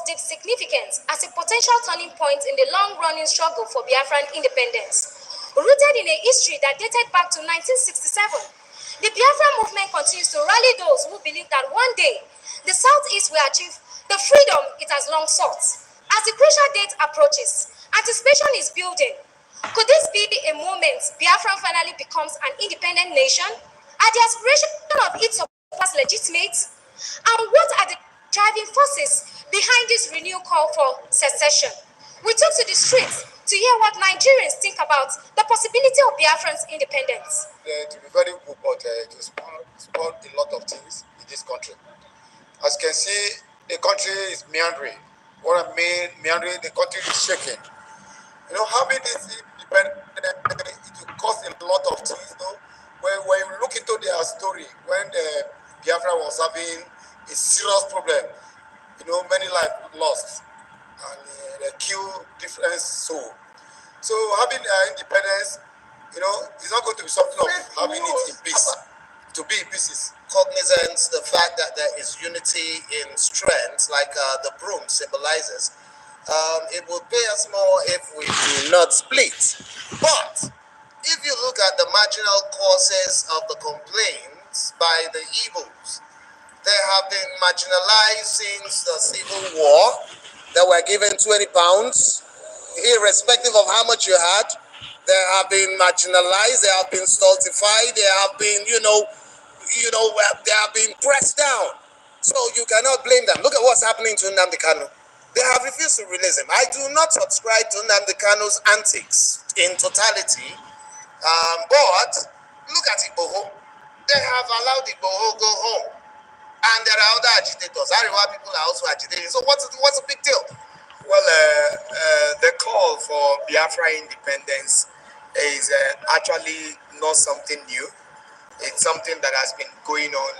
deep significance as a potential turning point in the long-running struggle for Biafran independence. Rooted in a history that dated back to 1967, the Biafran movement continues to rally those who believe that one day the Southeast will achieve the freedom it has long sought. As the crucial date approaches, anticipation is building. Could this be a moment Biafran finally becomes an independent nation? Are the aspirations of its supporters legitimate? And what are the driving forces behind this renewed call for secession? We took to the streets to hear what Nigerians think about the possibility of Biafran's independence. To be very good, but to spoil a lot of things in this country. As you can see, the country is meandering. What I mean, meandering, the country is shaking. You know, having this independence, it will cost a lot of things, though. When you look into their story, when Biafra was having a serious problem, you know, many lives lost, and they killed different souls. So having independence, you know, it's not going to be something of having it in peace, to be in pieces. Cognizant the fact that there is unity in strength, like the broom symbolizes, it will pay us more if we do not split. But if you look at the marginal causes of the complaints by the Igbos, they have been marginalized since the Civil War. They were given 20 pounds, irrespective of how much you had. They have been marginalized, they have been stultified, they have been, they have been pressed down. So you cannot blame them. Look at what's happening to Nnamdi Kanu. They have refused to release him. I do not subscribe to Nnamdi Kanu's antics in totality. But look at Igboho. They have allowed Igboho go home. And there are other agitators. Ariwa people are also agitating. So what's the big deal? Well, the call for Biafra independence is actually not something new. It's something that has been going on.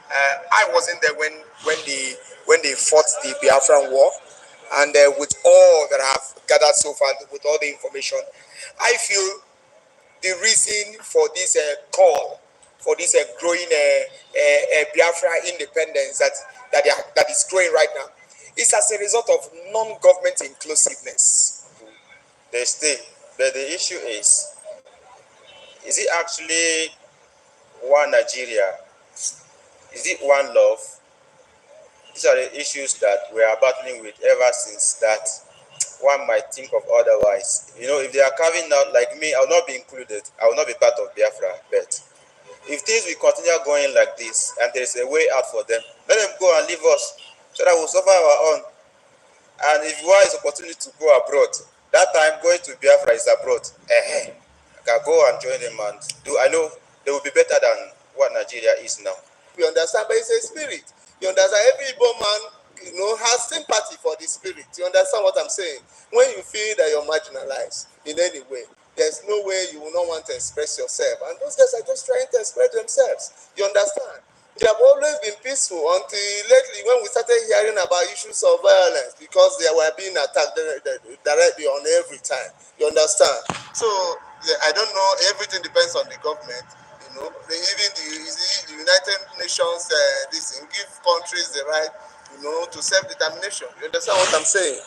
I wasn't there when they fought the Biafran war, and with all that I have gathered so far, with all the information, I feel the reason for this call, for this growing Biafra independence that is growing right now, is as a result of non-government inclusiveness. They stay, but the issue is it actually one Nigeria? Is it one love? These are the issues that we are battling with ever since that one might think of otherwise. You know, if they are carving out like me, I will not be included. I will not be part of Biafra. But if things will continue going like this and there is a way out for them, let them go and leave us so that we'll suffer our own. And if one is opportunity to go abroad, that time going to Biafra is abroad. I can go and join them and do. I know they will be better than what Nigeria is now. You understand, but it's a spirit. You understand, every Igbo man, has sympathy for the spirit. You understand what I'm saying? When you feel that you're marginalized in any way, there's no way you will not want to express yourself. And those guys are just trying to express themselves. You understand? They have always been peaceful until lately when we started hearing about issues of violence because they were being attacked directly on every time. You understand? So, yeah, I don't know. Everything depends on the government. You know, even the United Nations, give countries the right, to self-determination. You understand what I'm saying?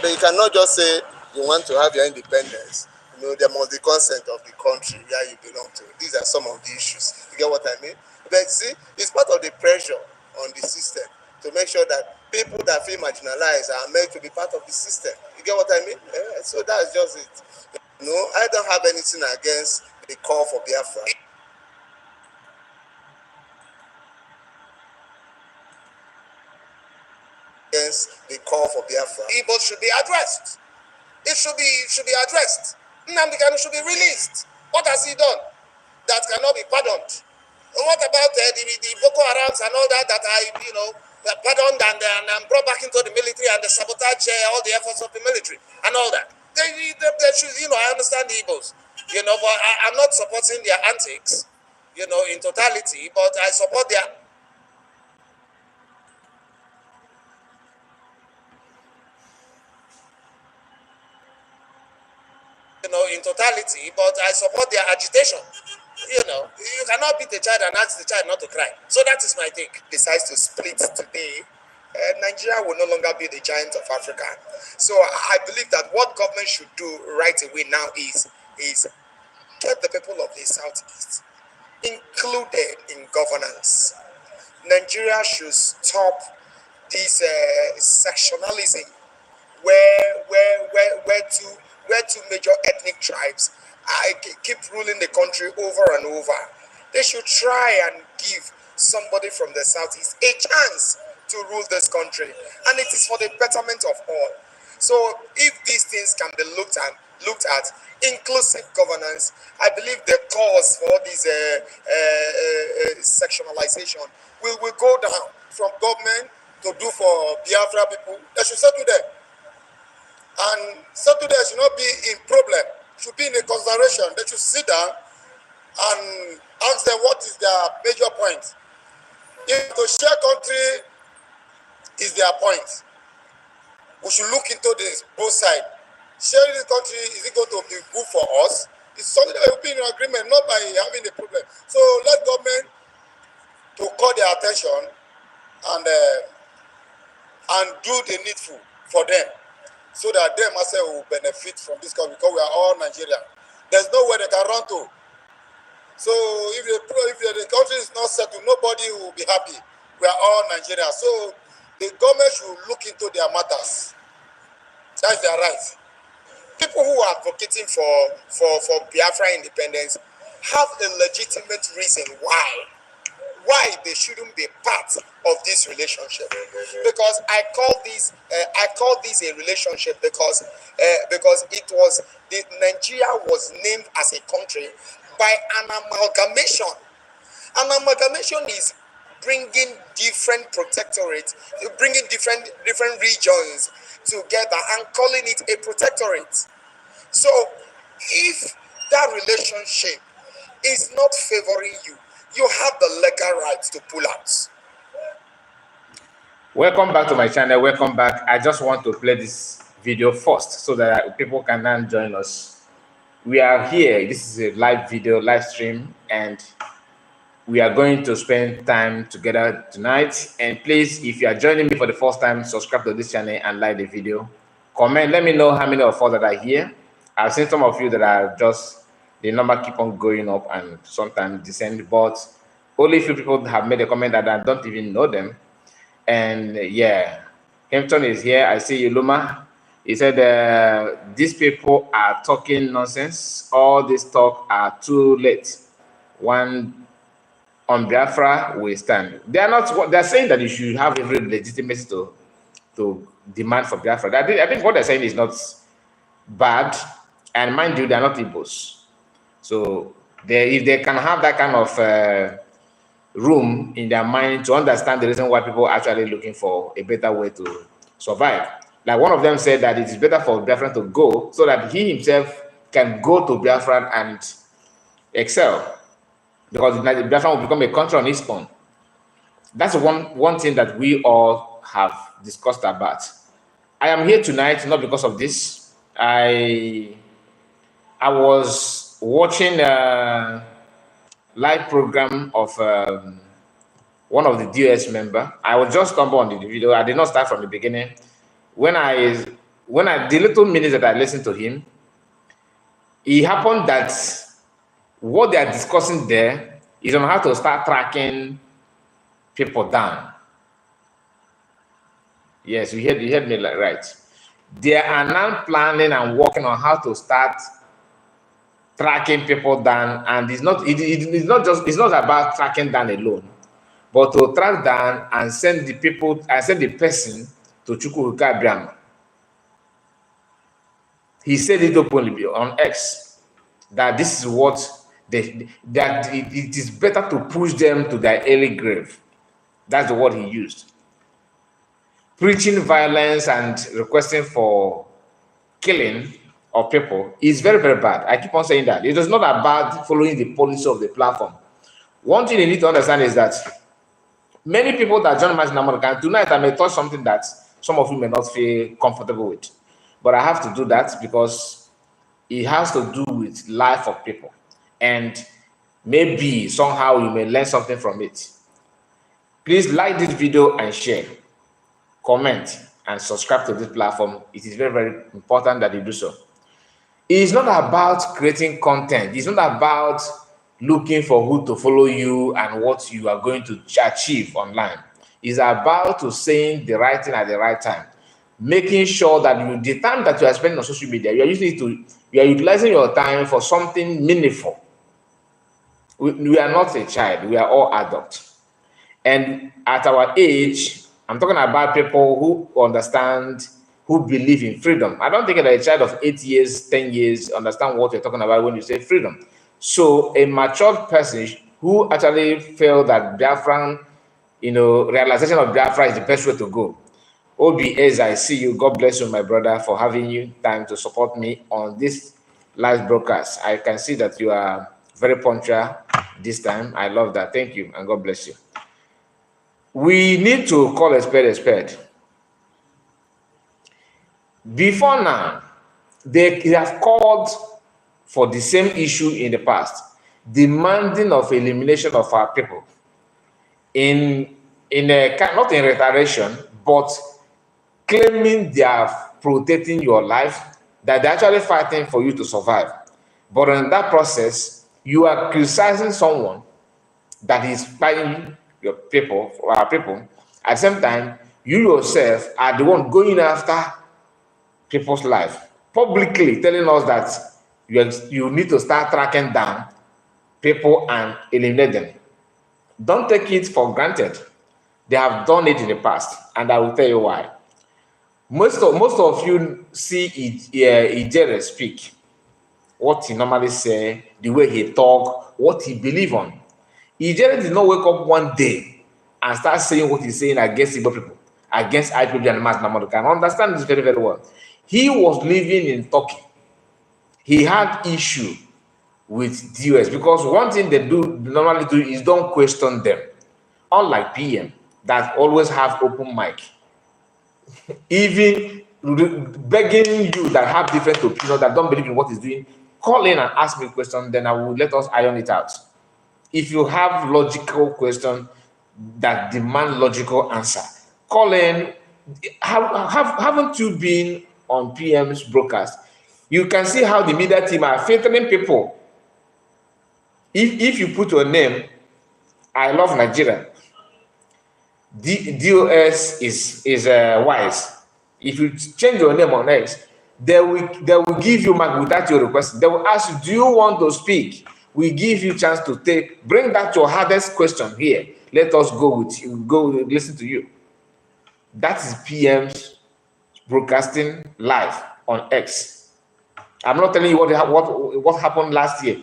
But you cannot just say you want to have your independence. There must be consent of the country where you belong to. These are some of the issues. You get what I mean? But see, it's part of the pressure on the system to make sure that people that feel marginalized are made to be part of the system. You get what I mean? Yeah, so that's just it. I don't have anything against the call for Biafra. Against the call for Biafra. Igbo should be addressed. It should be addressed. Nnamdi Kanu should be released. What has he done that cannot be pardoned? What about the Boko Harams and all that are, pardoned and brought back into the military and they sabotage all the efforts of the military and all that? They should, I understand the Igbos, but I'm not supporting their antics, in totality, but I support their in totality, but I support their agitation. You cannot beat a child and ask the child not to cry. So that is my take. Decides to split today, Nigeria will no longer be the giant of Africa. So I believe that what government should do right away now is get the people of the Southeast included in governance. Nigeria should stop this sectionalism where two major ethnic tribes keep ruling the country over and over. They should try and give somebody from the Southeast a chance to rule this country, and it is for the betterment of all. So if these things can be looked at, inclusive governance, I believe the cause for this sectionalization will go down. From government to do for Biafra people, they should settle them. And settle there should not be in problem, should be in a consideration. They should sit down and ask them what is their major point. If the share country is their point, we should look into this both sides. Sharing the country, is it going to be good for us? It's something that will be in agreement, not by having a problem. So let government to call their attention and do the needful for them, so that them also will benefit from this country, because we are all Nigerian. There's nowhere they can run to. So if the country is not settled, nobody will be happy. We are all Nigerians. So the government should look into their matters. That's their right. People who are advocating for Biafra independence have a legitimate reason why they shouldn't be part of this relationship. Because I call this a relationship because Nigeria was named as a country by an amalgamation. An amalgamation is bringing different protectorates, bringing different regions together and calling it a protectorate. So if that relationship is not favoring you, you have the legal right to pull out. Welcome back to my channel. Welcome back. I just want to play this video first so that people can now join us. We are here. This is a live video, live stream, and we are going to spend time together tonight. And please, if you are joining me for the first time, subscribe to this channel and like the video. Comment. Let me know how many of us that are here. I've seen some of you that are just, the number keep on going up and sometimes descend, but only few people have made a comment that I don't even know them. And yeah, Hampton is here. I see you, Luma. He said, these people are talking nonsense. All this talk are too late. One on Biafra will stand. They are not. They're saying that you should have every legitimacy to demand for Biafra. I think what they're saying is not bad. And mind you, they are not Igbos. So if they can have that kind of room in their mind to understand the reason why people are actually looking for a better way to survive. Like one of them said that it is better for Biafra to go so that he himself can go to Biafra and excel, because Biafra will become a country on its own. That's one thing that we all have discussed about. I am here tonight not because of this. I was watching a live program of one of the DOS member. I was just stumbled on the video. I did not start from the beginning. When the little minutes that I listened to him, it happened that what they are discussing there is on how to start tracking people down. Yes, you heard me right. They are now planning and working on how to start tracking people down, and it's not about tracking down alone, but to track down and send the person to Chukwuka Abiam. He said it openly on X that this is what it is better to push them to their early grave. That's the word he used. Preaching violence and requesting for killing of people is very, very bad. I keep on saying that. It is not about following the policy of the platform. One thing you need to understand is that many people that join Imagine America tonight, I may touch something that some of you may not feel comfortable with. But I have to do that because it has to do with life of people. And maybe somehow you may learn something from it. Please like this video and share. comment, and subscribe to this platform. It is very, very important that you do so. It's not about creating content. It's not about looking for who to follow you and what you are going to achieve online. It's about to saying the right thing at the right time, making sure that the time that you are spending on social media, you are utilizing your time for something meaningful. We are not a child. We are all adults. And at our age, I'm talking about people who understand, who believe in freedom. I don't think that a child of 8 years, 10 years understand what you're talking about when you say freedom. So a matured person who actually felt that Biafran, realization of Biafra is the best way to go. OBS, I see you. God bless you, my brother, for having you time to support me on this live broadcast. I can see that you are very punctual this time. I love that. Thank you, and God bless you. We need to call a spade a spade. Before now, they have called for the same issue in the past, demanding of elimination of our people. Not in retaliation, but claiming they are protecting your life, that they're actually fighting for you to survive. But in that process, you are criticizing someone that is fighting your people, our people. At the same time, you yourself are the one going after people's life, publicly telling us that you need to start tracking down people and eliminate them. Don't take it for granted. They have done it in the past, and I will tell you why. Most of you see IPOB speak, what he normally say, the way he talk, what he believe on. IPOB did not wake up one day and start saying what he's saying against Igbo people, against IPOB and Mass Namadu. Can understand this very, very well. He was living in Turkey. He had issue with the US because one thing they normally do is don't question them. Unlike PM that always have open mic. Even begging you that have different opinions, that don't believe in what he's doing, call in and ask me a question, then I will let us iron it out. If you have logical question that demand logical answer, call in. Haven't you been on PM's broadcast? You can see how the media team are filtering people. If you put your name, I love Nigeria, DOS is wise. If you change your name on X, they will give you mark without your request. They will ask you, do you want to speak? We give you chance to bring that your hardest question here. Let us go with you, go listen to you. That is PM's broadcasting live on X. I'm not telling you what happened last year.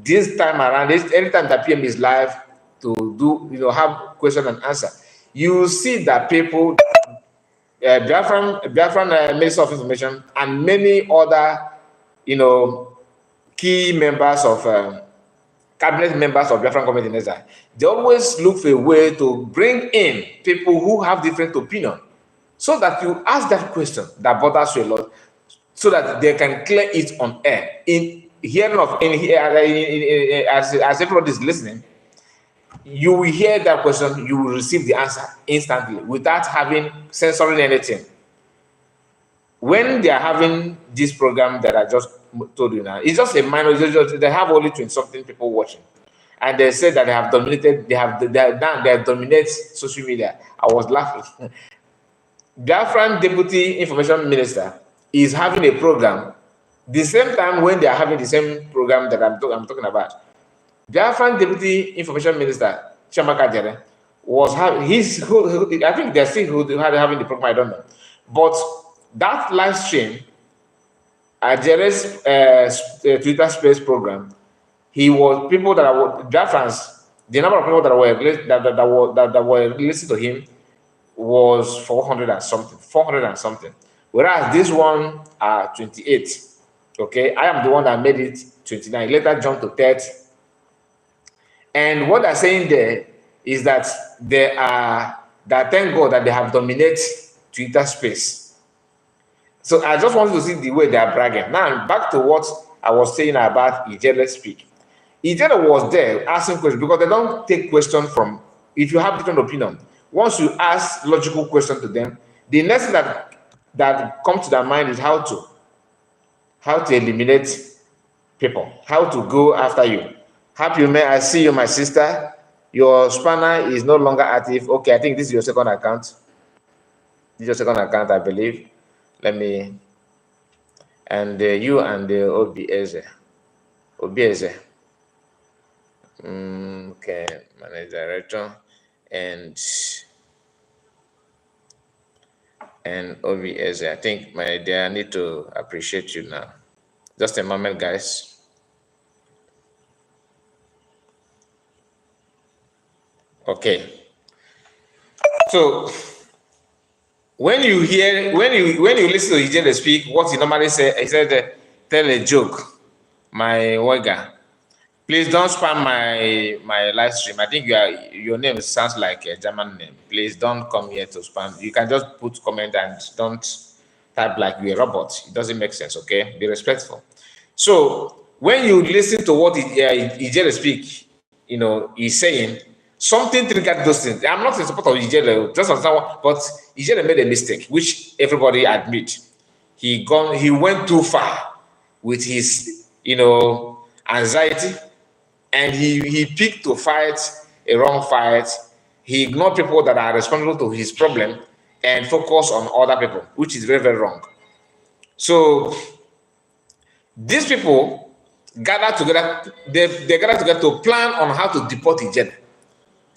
This time around, anytime that PM is live to do, have question and answer, you will see that people, Biafran Minister of Information and many other, key members of cabinet members of Biafran government in Exile, they always look for a way to bring in people who have different opinion, so that you ask that question that bothers you a lot, so that they can clear it on air. As everybody is listening, you will hear that question, you will receive the answer instantly without having censoring anything. When they are having this program that I just told you now, it's just a minor, they have only 20-something people watching. And they said that they have dominated, they have dominated social media. I was laughing. Biafran Deputy Information Minister is having a program the same time when they are having the same program that I'm talking about. Biafran Deputy Information Minister Chiamaka Jere was having I think they're still having the program, I don't know. But that live stream, Jere's Twitter Space program, he was people that are Biafrans, the number of people that were listening to him was 400 and something. Whereas this one are 28. Okay, I am the one that made it 29. Later jumped to 30. And what they're saying there is that thank God that they have dominated Twitter space. So I just wanted to see the way they are bragging. Now back to what I was saying about IPOB speak. IPOB was there asking questions because they don't take questions from, if you have different opinion. Once you ask logical question to them, The next thing that comes to their mind is how to eliminate people, how to go after you. Happy May, I see you, my sister. Your spanner is no longer active. Okay, I think this is your second account. This is your second account, I believe. Let me, and you and the Obieze. Okay, manage director and Obieze. I think, my dear, I need to appreciate you now. Just a moment, guys. Okay. So when you listen to Ijele speak, what he normally say, he said, tell a joke, my wega. Please don't spam my live stream. I think your name sounds like a German name. Please don't come here to spam. You can just put comment and don't type like you're a robot. It doesn't make sense, okay? Be respectful. So when you listen to what Ijele speak, he's saying, something triggered those things. I'm not in support of Ijele, just understand but Ijele made a mistake, which everybody admit. He went too far with his, anxiety, and he picked to fight a wrong fight. He ignored people that are responsible to his problem and focus on other people, which is very, very wrong. So these people gather together, they gather together to plan on how to deport Ijele.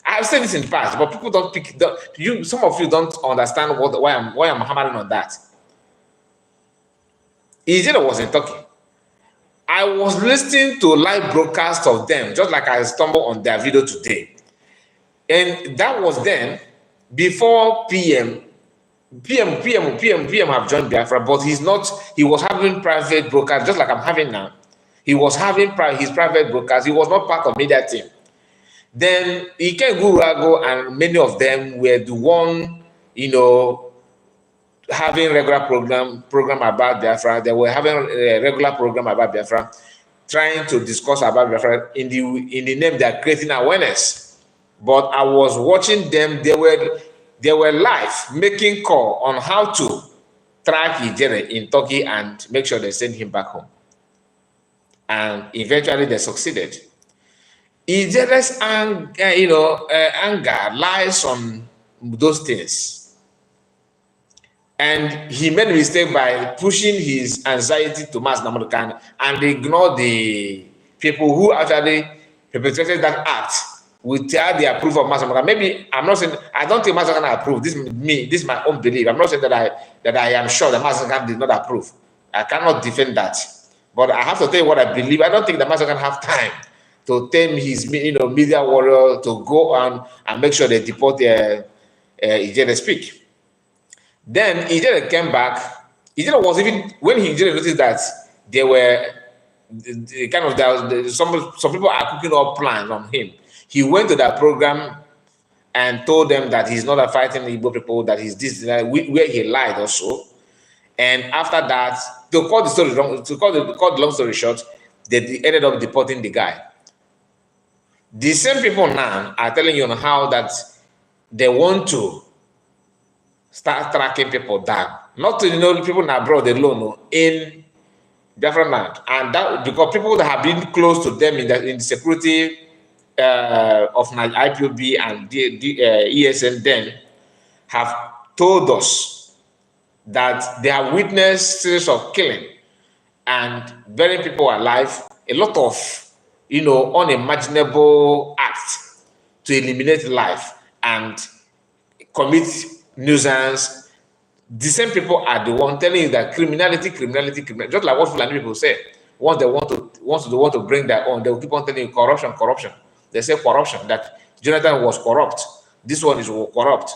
I've said this in the past, but people don't pick. Some of you don't understand why I'm hammering on that. Ijele was in Turkey. I was listening to live broadcast of them, just like I stumbled on their video today, and that was then before PM have joined Biafra, but he's not. He was having private broadcast, just like I'm having now. He was having his private broadcast. He was not part of media team. Then Ike Gurago and many of them were the one, having regular program about Biafra. They were having a regular program about Biafra, trying to discuss about Biafra in the name they are creating awareness. But I was watching them. They were live making call on how to track Ijele in Turkey and make sure they send him back home. And eventually they succeeded. Ijele's anger lies on those things, and he made a mistake by pushing his anxiety to Mass Namudukan and ignored the people who actually perpetrated that act without the approval of Mass Namudukan. Maybe I'm not saying I don't think Mass Namudukan approved. This is my own belief. I'm not saying that I am sure that Mass Namudukan did not approve. I cannot defend that, but I have to tell you what I believe. I don't think that Mass Namudukan have time to tame his media warrior to go on and make sure they deport Ijele speak. Then Ijele came back. Ijele was even, when Ijele noticed that they were some people are cooking up plans on him, he went to that program and told them that he's not fighting the Igbo people, that he's this, where he lied also. And after that, to cut the long story short, they ended up deporting the guy. The same people now are telling you on how that they want to start tracking people down. Not to people abroad alone, in different land. And that because people that have been close to them in the security of IPOB and ESN then have told us that they have witnessed series of killing and burying people alive, a lot of unimaginable acts to eliminate life and commit nuisance. The same people are the one telling you that criminality, just like what Fulani people say. Once they want to bring their own, they will keep on telling you corruption. They say corruption, that Jonathan was corrupt. This one is corrupt.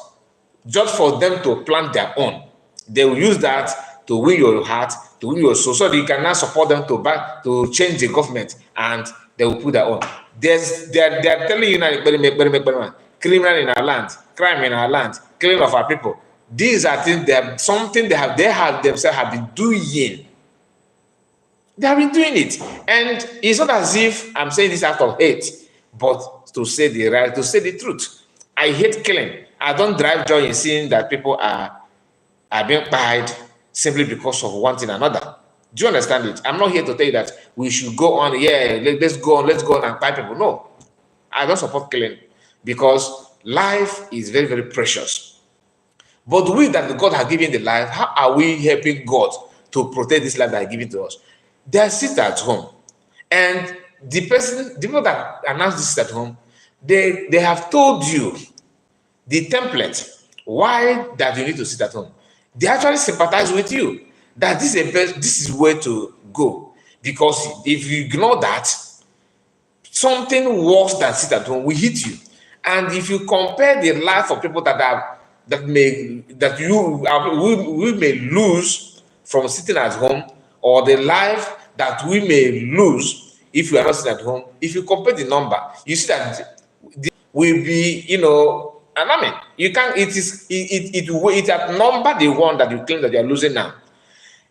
Just for them to plant their own. They will use that to win your heart, to win your soul, so that you can now support them to change the government, and they will put their own. They are telling you now, criminal in our land, crime in our land, killing of our people. These are things they have themselves have been doing. They have been doing it. And it's not as if I'm saying this out of hate, but to say the right, to say the truth. I hate killing. I don't derive joy in seeing that people are are being pied simply because of one thing or another. Do you understand it? I'm not here to tell you that we should go on, let's go on and pie people. No, I don't support killing because life is very, very precious. But we that God has given the life, how are we helping God to protect this life that He given to us? They sit at home, and the people that announce this at home, they have told you the template why that you need to sit at home. They actually sympathize with you that this is where to go, because if you ignore that, something worse than sit at home will hit you. And if you compare the life of people we may lose from sitting at home, or the life that we may lose if we are not sitting at home, if you compare the number, you see that will be, and I mean, you can't. It outnumber the one that you claim that you are losing now.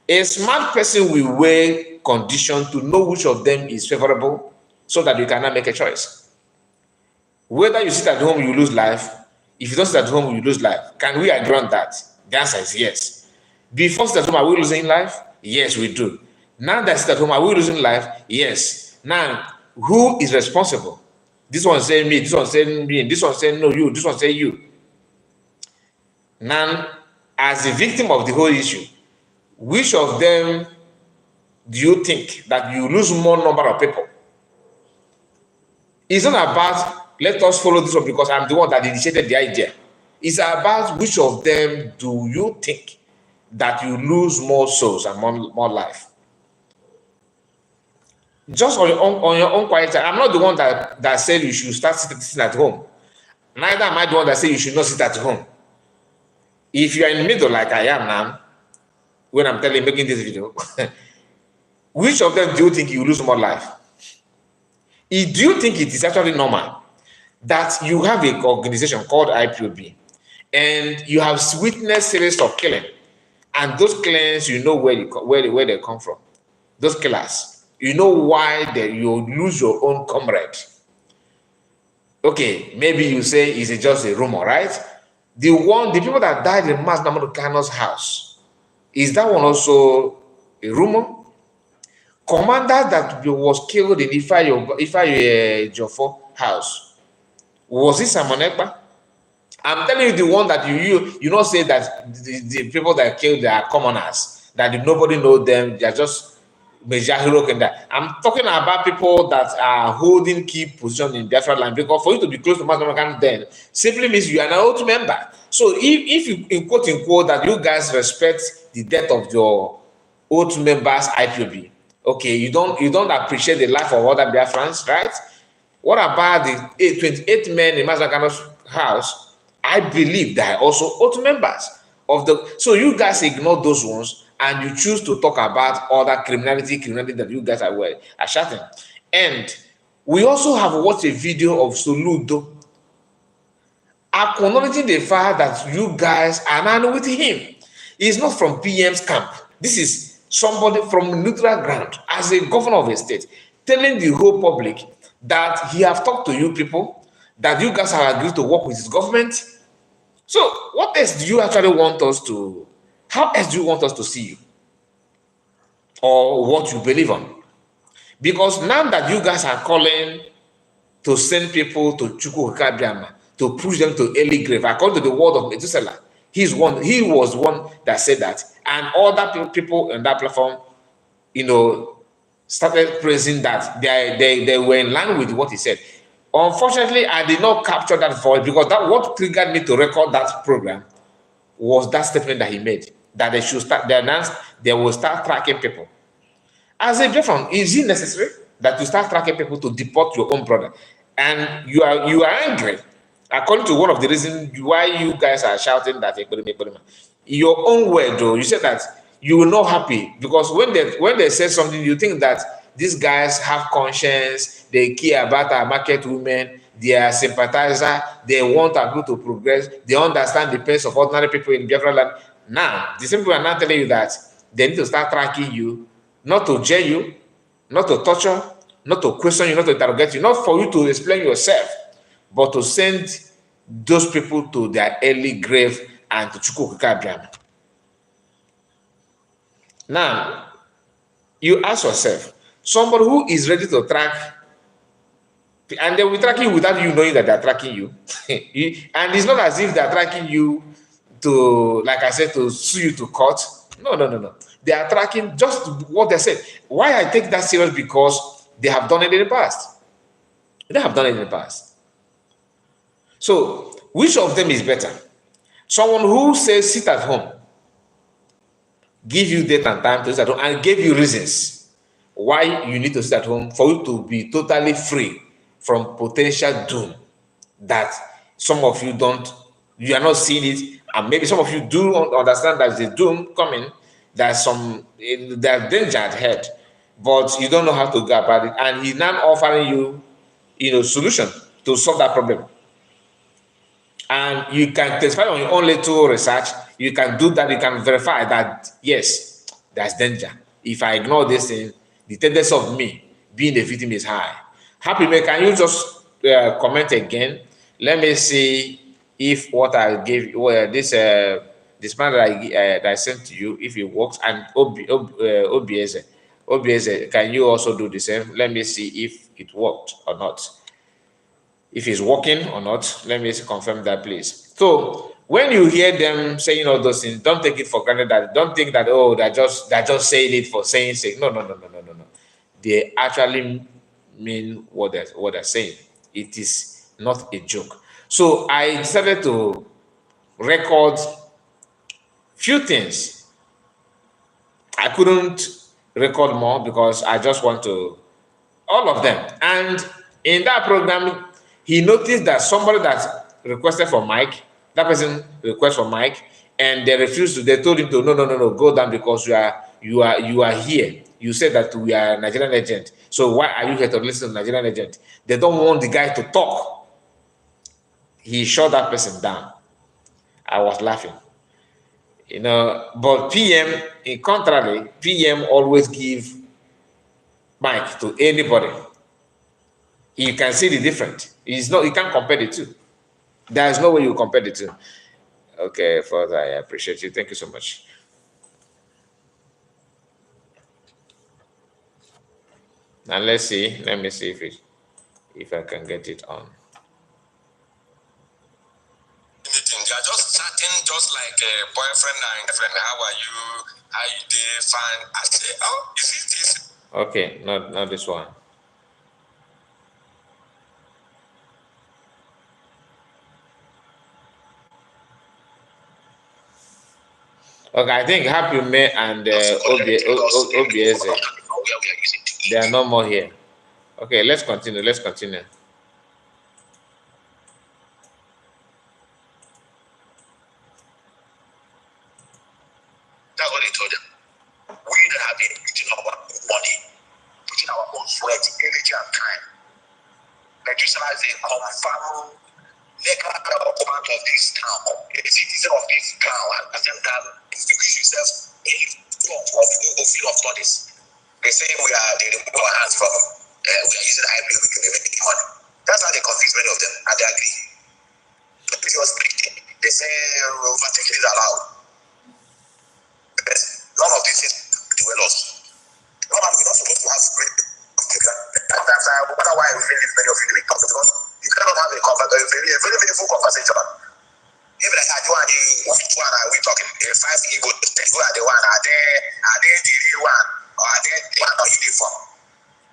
A smart person will weigh conditions to know which of them is favorable, so that you cannot make a choice. Whether you sit at home, you lose life. If you don't sit at home, you lose life. Can we agree on that? The answer is yes. Before sit at home, are we losing life? Yes, we do. Now that sit at home, are we losing life? Yes. Now, who is responsible? This one saying me, this one saying me, this one saying no, you, this one saying you. Now, as the victim of the whole issue, which of them do you think that you lose more number of people? It's not about let us follow this one because I'm the one that initiated the idea. It's about which of them do you think that you lose more souls and more life. Just on your own quiet time. I'm not the one that said you should start sitting at home. Neither am I the one that said you should not sit at home. If you are in the middle like I am now, when I'm making this video, which of them do you think you lose more life? Do you think it is actually normal that you have an organization called IPOB and you have witnessed series of killing, and those killings, you know where they come from? Those killers, you know why you lose your own comrade. Okay, maybe you say it's just a rumor, right? The people that died in Mass Namano house, is that one also a rumor? Commander that was killed in Ifeanyi Jofo house, was it Simon Ekpa? I'm telling you, the one that you not say that the people that killed, they are commoners, that nobody know them, they are just major hero and that. I'm talking about people that are holding key position in Biafra land, because for you to be close to Mass Namano then simply means you are an old member. So if you, in quote unquote, that you guys respect the death of your old members IPOB, okay, you don't appreciate the life of other Biafrans, right? What about the 28 men in Mass Namano's house? I believe they are also old members of the. So you guys ignore those ones and you choose to talk about other criminality that you guys are shouting. And we also have watched a video of Soludo acknowledging the fact that you guys are now with him. He's not from PM's camp. This is somebody from neutral ground as a governor of a state telling the whole public that he have talked to you people, that you guys have agreed to work with his government. So what else do you actually want us to, how else do you want us to see you? Or what you believe on? Because now that you guys are calling to send people to Chukwukabiama, to push them to early grave, according to the word of Methuselah, he was one that said that, and other people on that platform, started praising that they were in line with what he said. Unfortunately, I did not capture that voice, because that what triggered me to record that program was that statement that he made, that they should start. They announced they will start tracking people. As a different, is it necessary that you start tracking people to deport your own brother? And you are angry, according to one of the reasons why you guys are shouting that your own word, though, you said that you were not happy because when they say something, you think that these guys have conscience, they care about our market women, they are sympathizer, they want our group to progress, they understand the pains of ordinary people in Biafra land. Now, the same people are now telling you that they need to start tracking you, not to jail you, not to torture, not to question you, not to interrogate you, not for you to explain yourself, but to send those people to their early grave and to Chukwukabiama. Now, you ask yourself, somebody who is ready to track, and they will track you without you knowing that they're tracking you. And it's not as if they're tracking you to, like I said, to sue you to court. No, no, no, no. They are tracking just what they said. Why I take that serious? Because they have done it in the past. They have done it in the past. So, which of them is better? Someone who says sit at home, give you date and time to sit at home, and give you reasons why you need to sit at home for you to be totally free from potential doom that some of you don't, you are not seeing it, and maybe some of you do understand that there's a doom coming, there's danger ahead, but you don't know how to go about it, and he's now offering you, solution to solve that problem. And you can testify on your own little research. You can do that. You can verify that, yes, there's danger. If I ignore this thing, the tendency of me being a victim is high. Happy man, can you just comment again? Let me see if what I gave, this man that I sent to you, if it works. And OBS, can you also do the same? Let me see if it worked or not. If it's working or not, let me confirm that, please. So when you hear them saying all those things, don't take it for granted. Don't think that, oh, they're just saying it for saying sake. No. They actually mean what they're saying. It is not a joke. So I decided to record few things. I couldn't record more because I just want to, all of them. And in that program, he noticed that somebody that requested for mic, that person requested for mic, and they refused to. They told him to no, go down because you are here. You said that we are Nigerian agent. So why are you here to listen to Nigerian agent? They don't want the guy to talk. He shut that person down. I was laughing. But PM, in contrary, PM always give mic to anybody. You can see the difference. You can't compare the two. There's no way you compare the two. Okay, Father, I appreciate you. Thank you so much. Now let's see. Let me see if I can get it on. You're just chatting just like a boyfriend and girlfriend. How are you? How you doing? Fine. I say, oh, is it this? Okay, not this one. Okay, I think Happy May and OBS, they are no more here. Okay, let's continue. That's what they told them. We that have been putting our money, putting our own sweat, energy, and time. Nigeria is a confirmed legal part of this town, a citizen of this town, and at the same time, distinguish yourself in front of field of studies. They say we are the removal hands from, we are using IPOB to be making money. That's how they convince many of them, and they agree. They say overtaking is allowed. None of these things were lost. Normally, we're not supposed to have great. Sometimes I wonder why we really many of you doing talk because you cannot have a very meaningful conversation. Even like you and we talking, 5 Igbo, who are the one? Are they the real one? Or are they the one not uniform?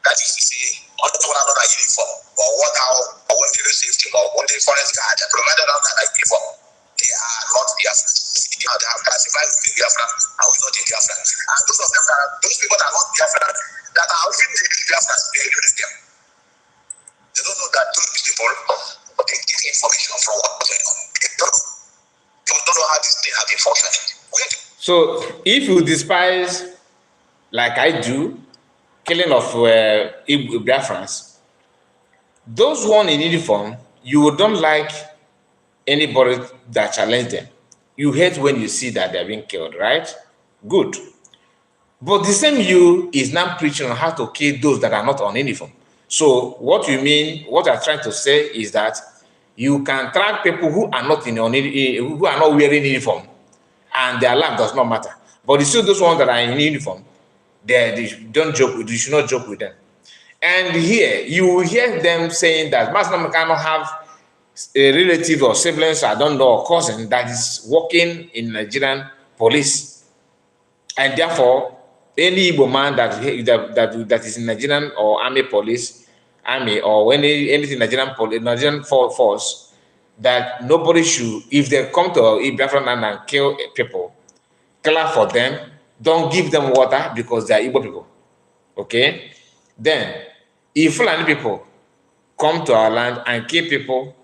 That is to say, all the one are not uniform. Or what our one day safety or one day forest guard provided on that uniform. They are not Biafran. They have classified with Biafran and we not in Biafran. And those of them those people that are not Biafran, that are within the Biafran, they use them. They don't know that those people they get information from what's going on. They don't know how this thing has been functioning. So if you despise, like I do, killing of Biafrans, those one in uniform, you don't like anybody that challenge them. You hate when you see that they're being killed, right? Good. But the same you is now preaching on how to kill those that are not on uniform. So what you mean, what I'm trying to say is that you can track people who are not who are not wearing uniform and their life does not matter. But you see those ones that are in uniform, they don't joke with, you should not joke with them. And here, you will hear them saying that Masnam cannot have a relative or siblings, I don't know, or cousin that is working in Nigerian police. And therefore, any Igbo man that is in Nigerian or army police, or anything Nigerian force, that nobody should, if they come to Biafran land and kill people, kill for them, don't give them water because they are Igbo people. Okay? Then, if Fulani people come to our land and kill people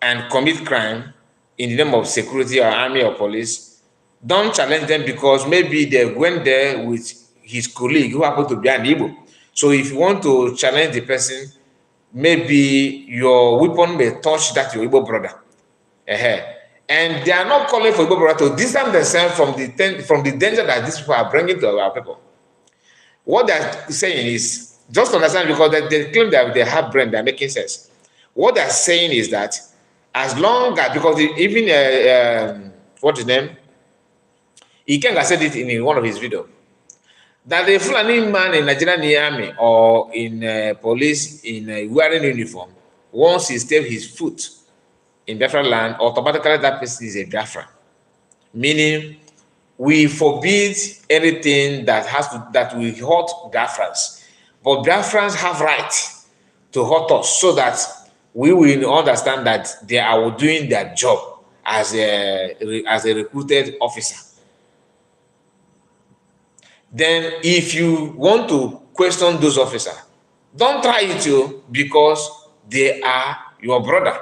and commit crime in the name of security or army or police, don't challenge them because maybe they went there with his colleague who happened to be an Igbo. So if you want to challenge the person, maybe your weapon may touch that your Igbo brother. And they are not calling for Igbo brother to distance themselves from the danger that these people are bringing to our people. What they're saying is, just to understand, because they claim that they have brain, they're making sense. What they're saying is that as long as, because even, what's his name? Ikenga said it in one of his videos, that a Fulani man in Nigerian army or in police in wearing uniform, once he steps his foot in Biafran land, automatically that person is a Biafran. Meaning, we forbid anything that will hurt Biafrans. But Biafrans have right to hurt us so that we will understand that they are doing their job as a recruited officer. Then if you want to question those officers, don't try it to, because they are your brother.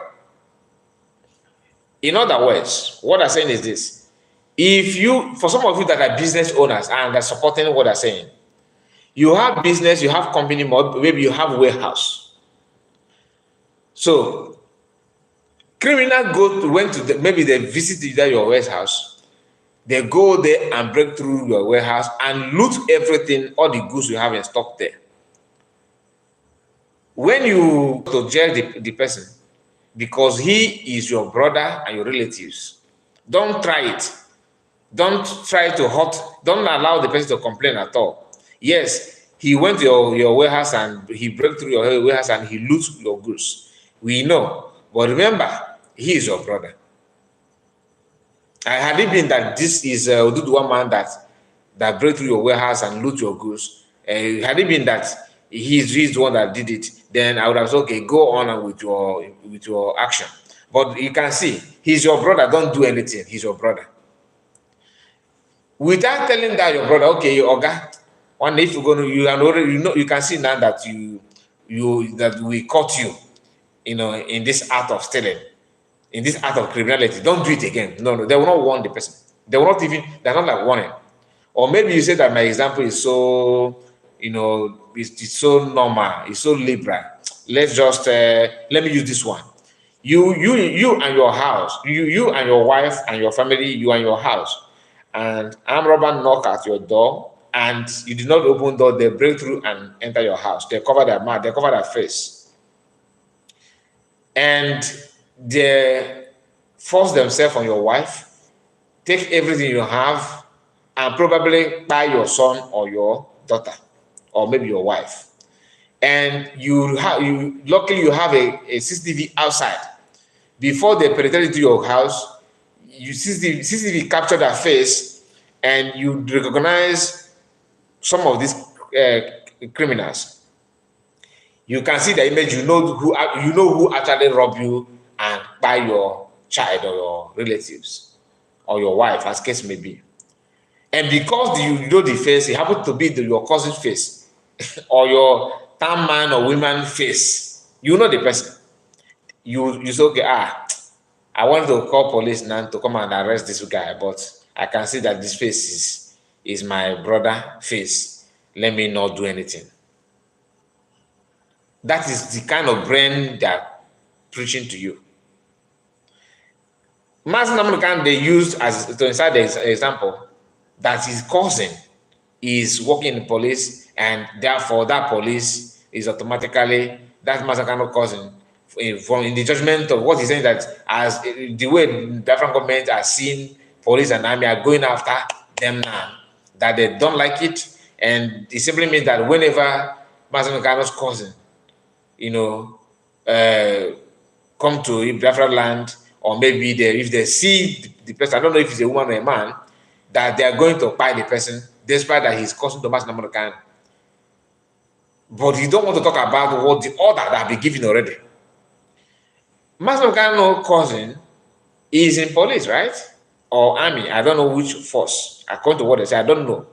In other words, what I'm saying is this. If you, for some of you that are business owners and are supporting what I'm saying, you have business, you have company, maybe you have warehouse. So, criminals went to maybe they visited your warehouse. They go there and break through your warehouse and loot everything, all the goods you have in stock there. When you to jail the person, because he is your brother and your relatives, don't try it. Don't try to hurt, don't allow the person to complain at all. Yes, he went to your warehouse and he broke through your warehouse and he looted your goods. We know. But remember, he is your brother. And had it been that this is one man that broke through your warehouse and loot your goods, had it been that he's the one that did it, then I would have said, okay, go on with your action. But you can see, he's your brother, don't do anything, he's your brother. Without telling that your brother, okay, Oga, one day if you're going to, you can see now that that we caught you, in this act of stealing, in this act of criminality. Don't do it again. No, they will not warn the person. They will not even, they're not like warning. Or maybe you say that my example is so, it's so normal, it's so liberal. Let's just, let me use this one. You and your house, you and your wife and your family, you and your house, and armed robber knock at your door, and you did not open door, they break through and enter your house. They cover their mouth, they cover their face, and they force themselves on your wife, take everything you have, and probably buy your son or your daughter, or maybe your wife. And luckily you have a CCTV outside. Before they penetrate into your house, CCTV capture their face, and you recognize some of these criminals. You can see the image. You know who actually robbed you and buy your child or your relatives or your wife, as case may be. And because you know the face, it happens to be your cousin's face or your town man or woman face. You know the person. You say, okay, I want to call police now to come and arrest this guy, but I can see that this face is my brother face. Let me not do anything. That is the kind of brain they're preaching to you. Mass Namurikan, they used as to inside the example that his cousin is working in the police, and therefore that police is automatically that Masakano cousin. From in the judgment of what he's saying, that as the way the Biafran government are seeing police and army are going after them now, that they don't like it, and it simply means that whenever Mazen Kano's cousin, come to Biafra land, or maybe if they see the person, I don't know if it's a woman or a man, that they are going to buy the person, despite that he's cousin to Mazen Kano. But you don't want to talk about what the order that have been given already. Mazen Kano's cousin is in police, right? Or army. I don't know which force. According to what they say, I don't know.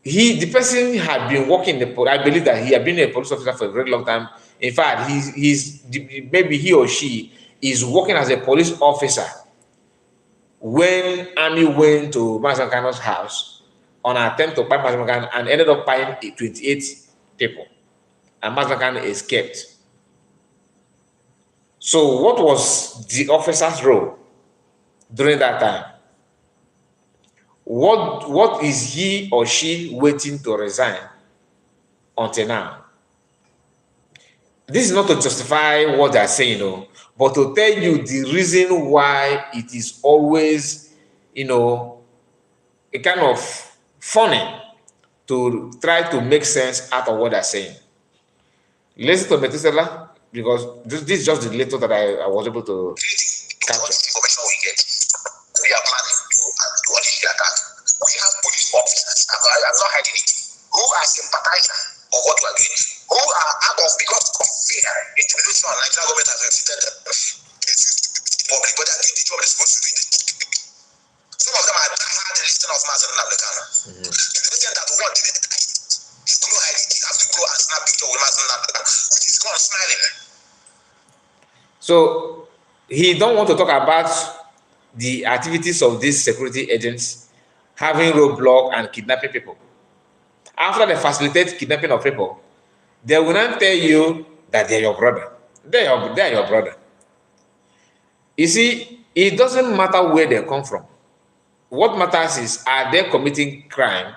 The person had been working in the police. I believe that he had been a police officer for a very long time. In fact, maybe he or she is working as a police officer when army went to Mazen Kano's house on an attempt to buy Mazen Kano and ended up buying 28 people. And Mazen Kano escaped. So what was the officer's role during that time? What is he or she waiting to resign until now? This is not to justify what they are saying, but to tell you the reason why it is always, a kind of funny to try to make sense out of what they're saying. Listen to Methuselah, because this is just the little that I was able to capture. Information we get, we are planning to unleash the attack. We have police officers, I'm not hiding it, who are sympathizing of what we are doing, who are out of, because of fear, intimidation, Nigerian government has exited them. Public, but they're doing the job they're supposed to do. Some of them are hard listening of Mazen Kano. To the extent that what did it, you couldn't hide it, you have to go and snap picture with Mazen Kano, which is gone smiling. So he don't want to talk about the activities of these security agents having roadblock and kidnapping people. After they facilitate kidnapping of people, they will not tell you that they're your brother. They're your brother. You see, it doesn't matter where they come from. What matters is, are they committing crime?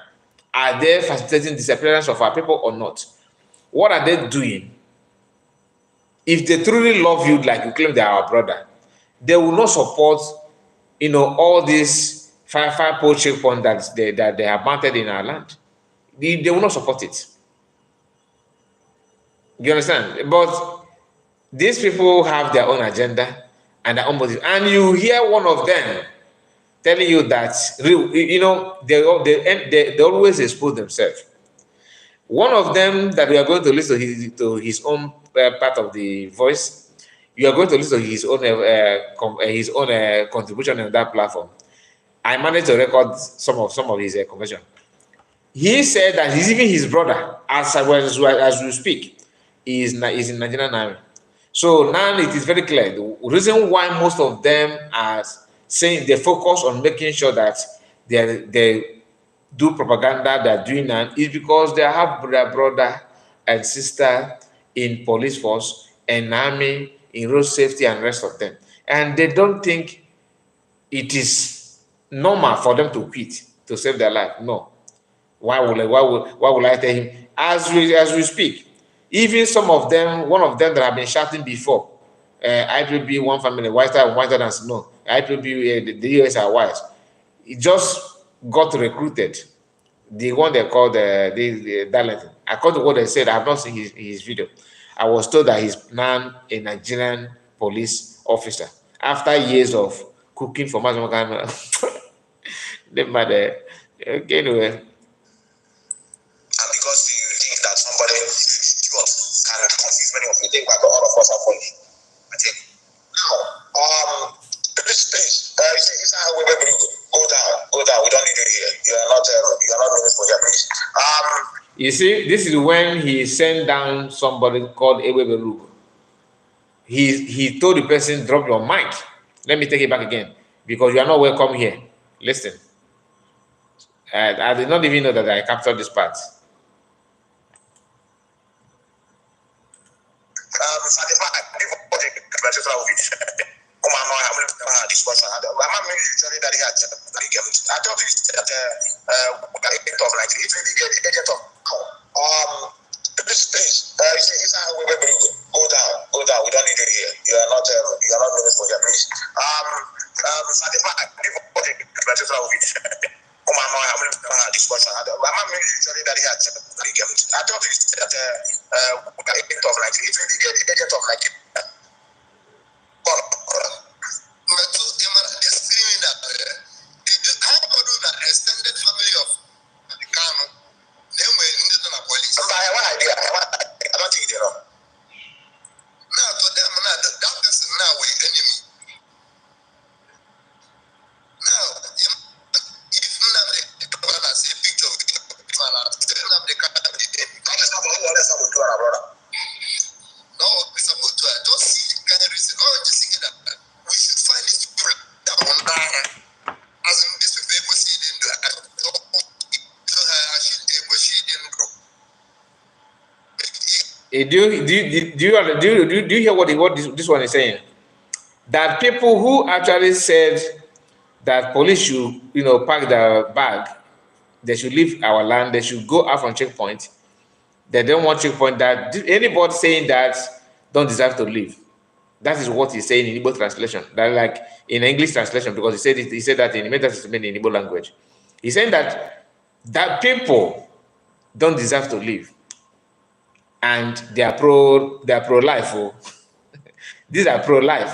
Are they facilitating disappearance of our people or not? What are they doing? If they truly love you like you claim they are our brother, they will not support, all these five-pole checkpoints that they have mounted in our land. They will not support it. You understand? But these people have their own agenda and their own motive. And you hear one of them telling you that, they always expose themselves. One of them that we are going to listen to his own part of the voice, you are going to listen to his own contribution on that platform. I managed to record some of his conversation. He said that even his brother, as we speak, is in Nigerian army. So now it is very clear. The reason why most of them are saying they focus on making sure that they do propaganda, they're doing that, is because they have their brother and sister in police force and army, in road safety and rest of them. And they don't think it is normal for them to quit to save their life. No. Why will I tell him? As we speak, even some of them, one of them that have been shouting before, IPOB, one family, whiter than snow, IPOB, the US are wise. He just got recruited. The one they called the Darlington. According to what they said, I have not seen his video. I was told that he's now a Nigerian police officer after years of cooking for Mazen Kano. Never mind. Okay, anyway. And because you think that somebody can confuse many of you, think that all of us are foolish. I think now, please, you see how we go down. We don't need you here. You are not meaningful here, please. You see, this is when he sent down somebody called Eweberug. He told the person, drop your mic. Let me take it back again, because you are not welcome here. Listen. I did not even know that I captured this part. Please, you see, go down, go down. We don't need you here. You are not minister here, please. Certified people body particular with discussion. I'm usually that he had I thought he said that agent of like it really get agent of like this thing that how do that extended family of the Kano? Then when the police. I have one idea. I don't think they know. Now to them, now that person now we enemy. Now, if I see a picture of the man, they can't no, Mr. Botu, I don't see the kind of reason. Oh, just thinking that we should find this people that one as in this people see it in the Do you hear what this one is saying? That people who actually said that police should, pack their bag, they should leave our land, they should go out from checkpoint. They don't want checkpoint. That anybody saying that don't deserve to leave. That is what he's saying in Igbo translation. That like in English translation, because he said that in Igbo language. He's saying that people don't deserve to live, and they are pro-life. Oh. These are pro-life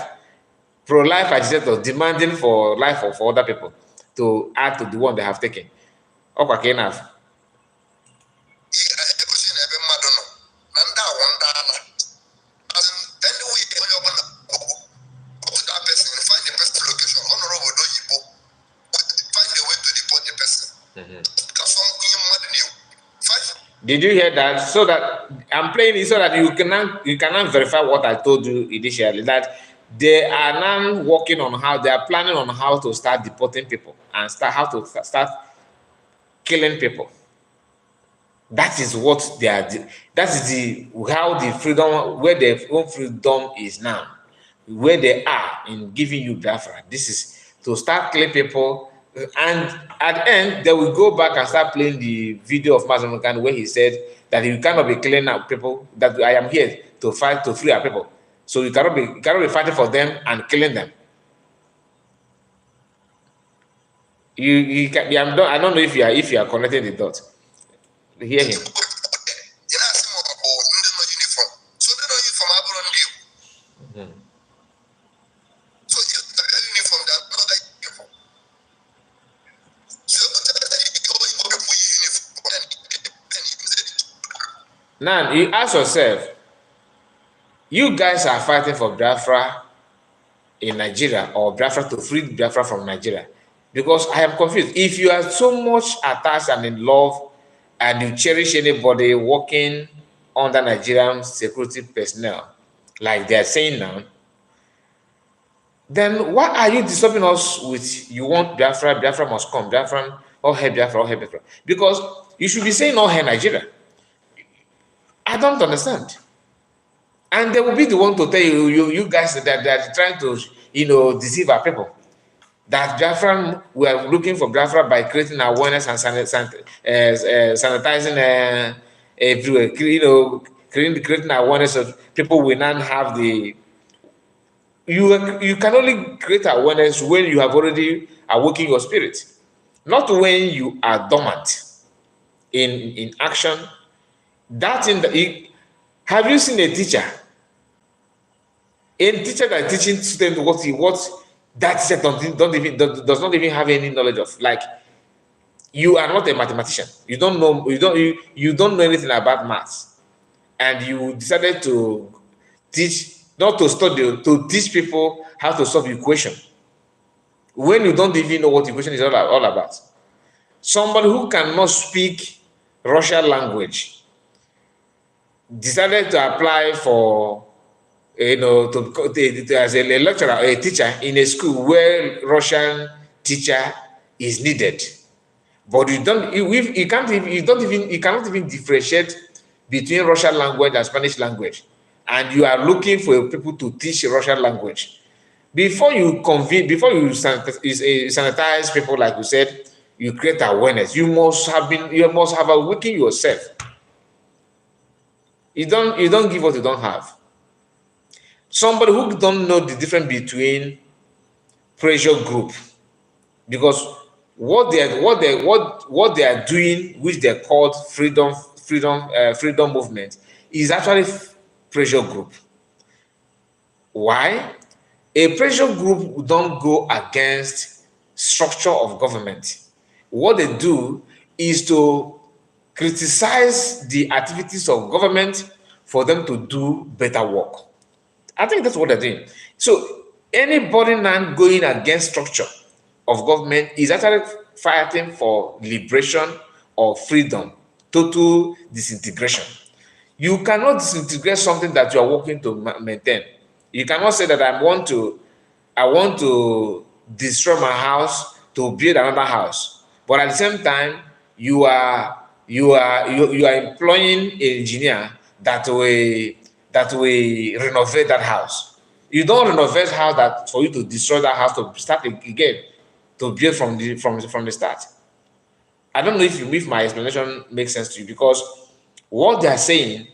agitators demanding for life for other people to add to the one they have taken. Okay, enough. Did you hear that? So that I'm playing it so that you cannot verify what I told you initially, that they are now working on they are planning on how to start deporting people and start killing people. That is what they are. That is where their own freedom is now, where they are in giving you Biafra. This is to start killing people. And at the end, they will go back and start playing the video of Mazamukan where he said that you cannot be killing out people, that I am here to fight to free our people. So you cannot be fighting for them and killing them. I don't know if you are connecting the dots. Hear him. Now, you ask yourself, you guys are fighting for Biafra in Nigeria or Biafra to free Biafra from Nigeria? Because I am confused. If you are so much attached and in love and you cherish anybody working under Nigerian security personnel, like they are saying now, then why are you disturbing us with you want Biafra, Biafra must come, Biafra, all hail Biafra, all hail Biafra? Because you should be saying all hail Nigeria. I don't understand. And they will be the one to tell you guys that they are trying to, deceive our people. That Biafra, we are looking for Biafra by creating awareness and sanitizing everywhere. Creating awareness of people will not have the. You can only create awareness when you have already awakened your spirit, not when you are dormant in action. Have you seen a teacher? A teacher that is teaching students what that teacher does not even have any knowledge of. Like, you are not a mathematician. You don't know anything about maths, and you decided to teach, not to study, to teach people how to solve equation when you don't even know what equation is all about. Somebody who cannot speak Russian language decided to apply for, as a lecturer, a teacher in a school where Russian teacher is needed. But you cannot even differentiate between Russian language and Spanish language, and you are looking for people to teach Russian language. Before you sanitize people, like you said, you create awareness. You must have awakened yourself. You don't give what you don't have. Somebody who don't know the difference between pressure group, because what they are doing, which they're called freedom movement, is actually pressure group. Why? A pressure group don't go against structure of government. What they do is to criticize the activities of government for them to do better work. I think that's what they're doing. So anybody now going against structure of government is actually fighting for liberation or freedom, total disintegration. You cannot disintegrate something that you are working to maintain. You cannot say that I want to destroy my house to build another house, but at the same time you are employing an engineer that will renovate that house. You don't renovate house that for you to destroy that house to start again, to build from the start. I don't know if my explanation makes sense to you, because what they are saying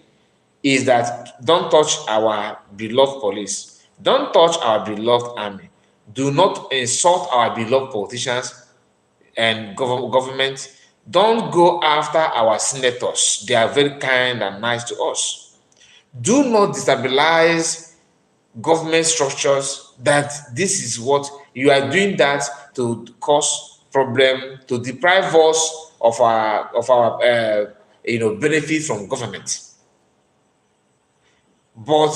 is that don't touch our beloved police, don't touch our beloved army, do not insult our beloved politicians and government, don't go after our senators, they are very kind and nice to us. Do not destabilize government structures. That this is what you are doing, that to cause problem, to deprive us of our benefit from government. But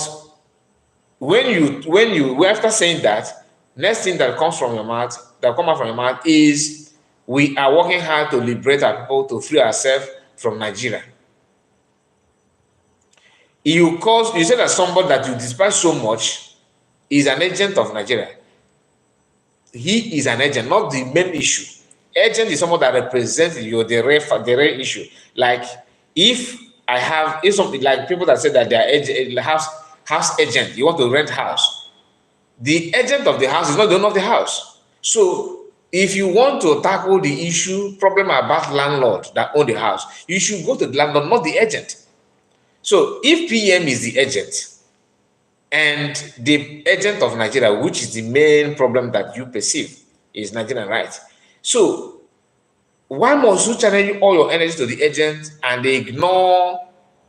when you after saying that, next thing that comes from your mouth, is we are working hard to liberate our people, to free ourselves from Nigeria. You say that somebody that you despise so much is an agent of Nigeria. He is an agent, not the main issue. Agent is someone that represents the real issue. Like if something like people that say that they are house agent, you want to rent house. The agent of the house is not the owner of the house. So if you want to tackle the problem about landlord that own the house, you should go to the landlord, not the agent. So if PM is the agent and the agent of Nigeria, which is the main problem that you perceive, is Nigerian rights. So why must you channel all your energy to the agent and they ignore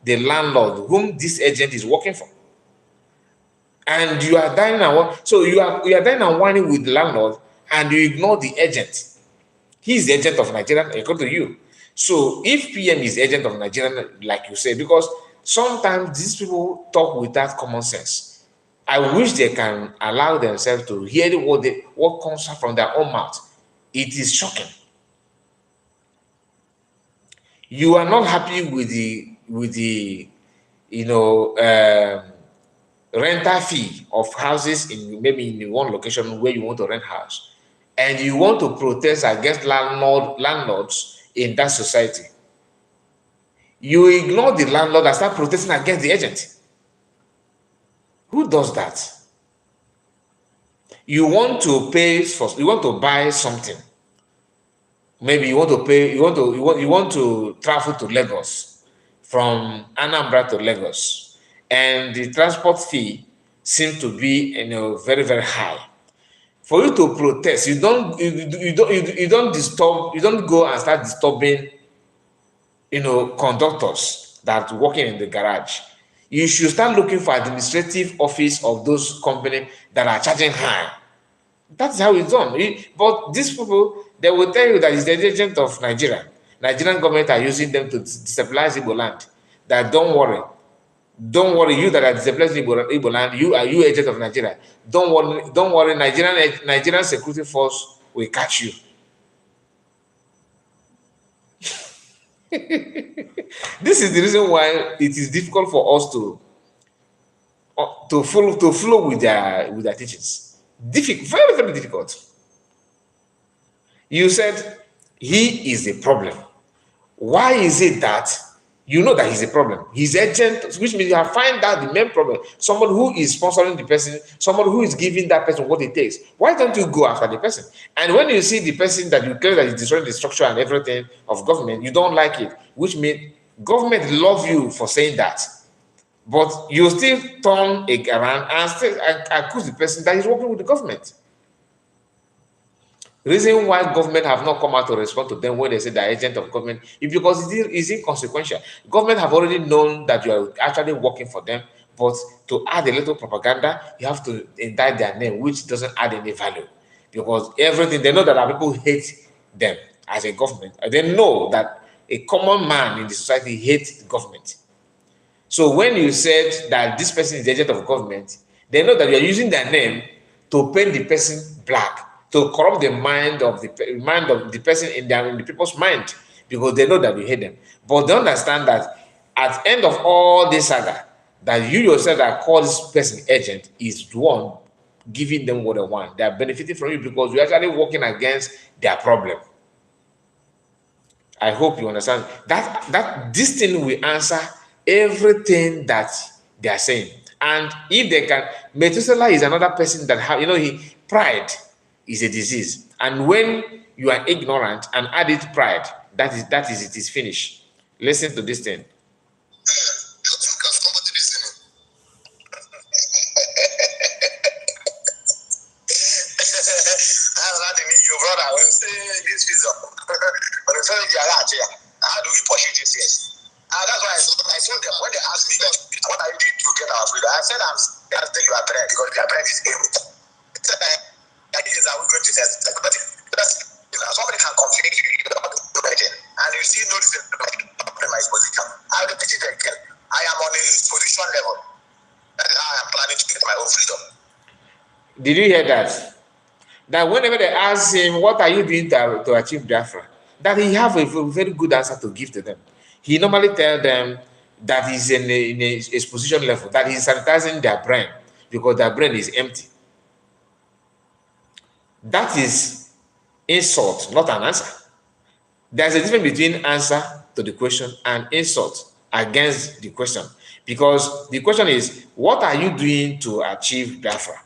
the landlord whom this agent is working for? And you are dining and whining with the landlord, and you ignore the agent. He is the agent of Nigeria according to you. So if PM is agent of Nigeria, like you say, because sometimes these people talk without common sense. I wish they can allow themselves to hear what comes from their own mouth. It is shocking. You are not happy with the rental fee of houses in one location where you want to rent house, and you want to protest against landlords in that society. You ignore the landlord and start protesting against the agent. Who does that? You want to buy something. Maybe you want to travel to Lagos from Anambra to Lagos, and the transport fee seems to be very, very high. For you to protest, you don't go and start disturbing conductors that are working in the garage. You should start looking for administrative office of those companies that are charging high. That's how it's done. But these people, they will tell you that it's the agent of Nigeria. Nigerian government are using them to destabilize Igbo land. That don't worry, you that are destabilizing Igbo land, you agent of Nigeria. Don't worry, Nigerian security force will catch you. This is the reason why it is difficult for us to flow with their teachings. Very, very difficult. You said he is a problem. Why is it that you know that he's a problem? He's agent, which means you have find out the main problem. Someone who is sponsoring the person, someone who is giving that person what it takes. Why don't you go after the person? And when you see the person that you claim that is destroying the structure and everything of government, you don't like it, which means government love you for saying that. But you still turn it around and still accuse the person that is working with the government. The reason why government have not come out to respond to them when they say they're agent of government is because it's inconsequential. Government have already known that you are actually working for them, but to add a little propaganda, you have to indict their name, which doesn't add any value. Because everything, they know that our people hate them as a government. They know that a common man in the society hates the government. So when you said that this person is the agent of government, they know that you are using their name to paint the person black, to corrupt the mind of the person in the people's mind, because they know that you hate them. But they understand that at the end of all this saga, that you yourself that call this person agent is the one giving them what they want. They are benefiting from you because you're actually working against their problem. I hope you understand that this thing will answer everything that they are saying. And if they can, Methuselah is another person that have, pride is a disease. And when you are ignorant and add it pride, that is it is finished. Listen to this thing. How do we pursue this? Yes. That's why I told them when they asked me, what are you doing to get our freedom? I said, I'm saying you are brand because their brand is able. I said, are we going to test? Somebody can conflict you about the legend, and you see no reason to compromise position. I will repeat it again. I am on a position level. That is how I am planning to get my own freedom. Did you hear that? That whenever they ask him, what are you doing to achieve Biafra? That he have a very good answer to give to them. He normally tell them that he's in a exposition level, that he's sanitizing their brain because their brain is empty. That is insult, not an answer. There's a difference between answer to the question and insult against the question. Because the question is, what are you doing to achieve Biafra?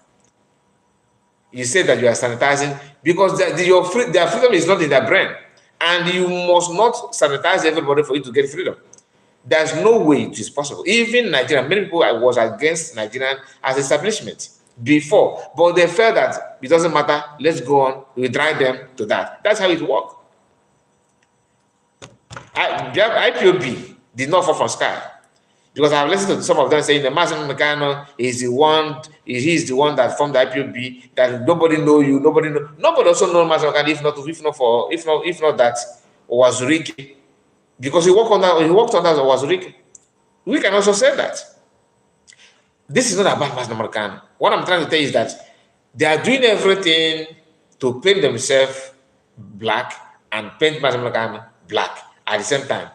You say that you are sanitizing because their freedom is not in their brain. And you must not sanitize everybody for you to get freedom. There's no way it is possible. Even Nigeria, many people was against Nigerian as establishment before, but they felt that it doesn't matter, let's go on, we drive them to that. That's how it worked. IPOB did not fall from sky. Because I've listened to some of them saying the Massimo Meccano is the one, he's the one that formed the IPOB, that nobody know you, nobody also know Massimo Meccano if not that Wazurike. Because he worked under Wazurike. We can also say that. This is not about Massimo Meccano. What I'm trying to tell you is that they are doing everything to paint themselves black and paint Massimo Meccano black at the same time.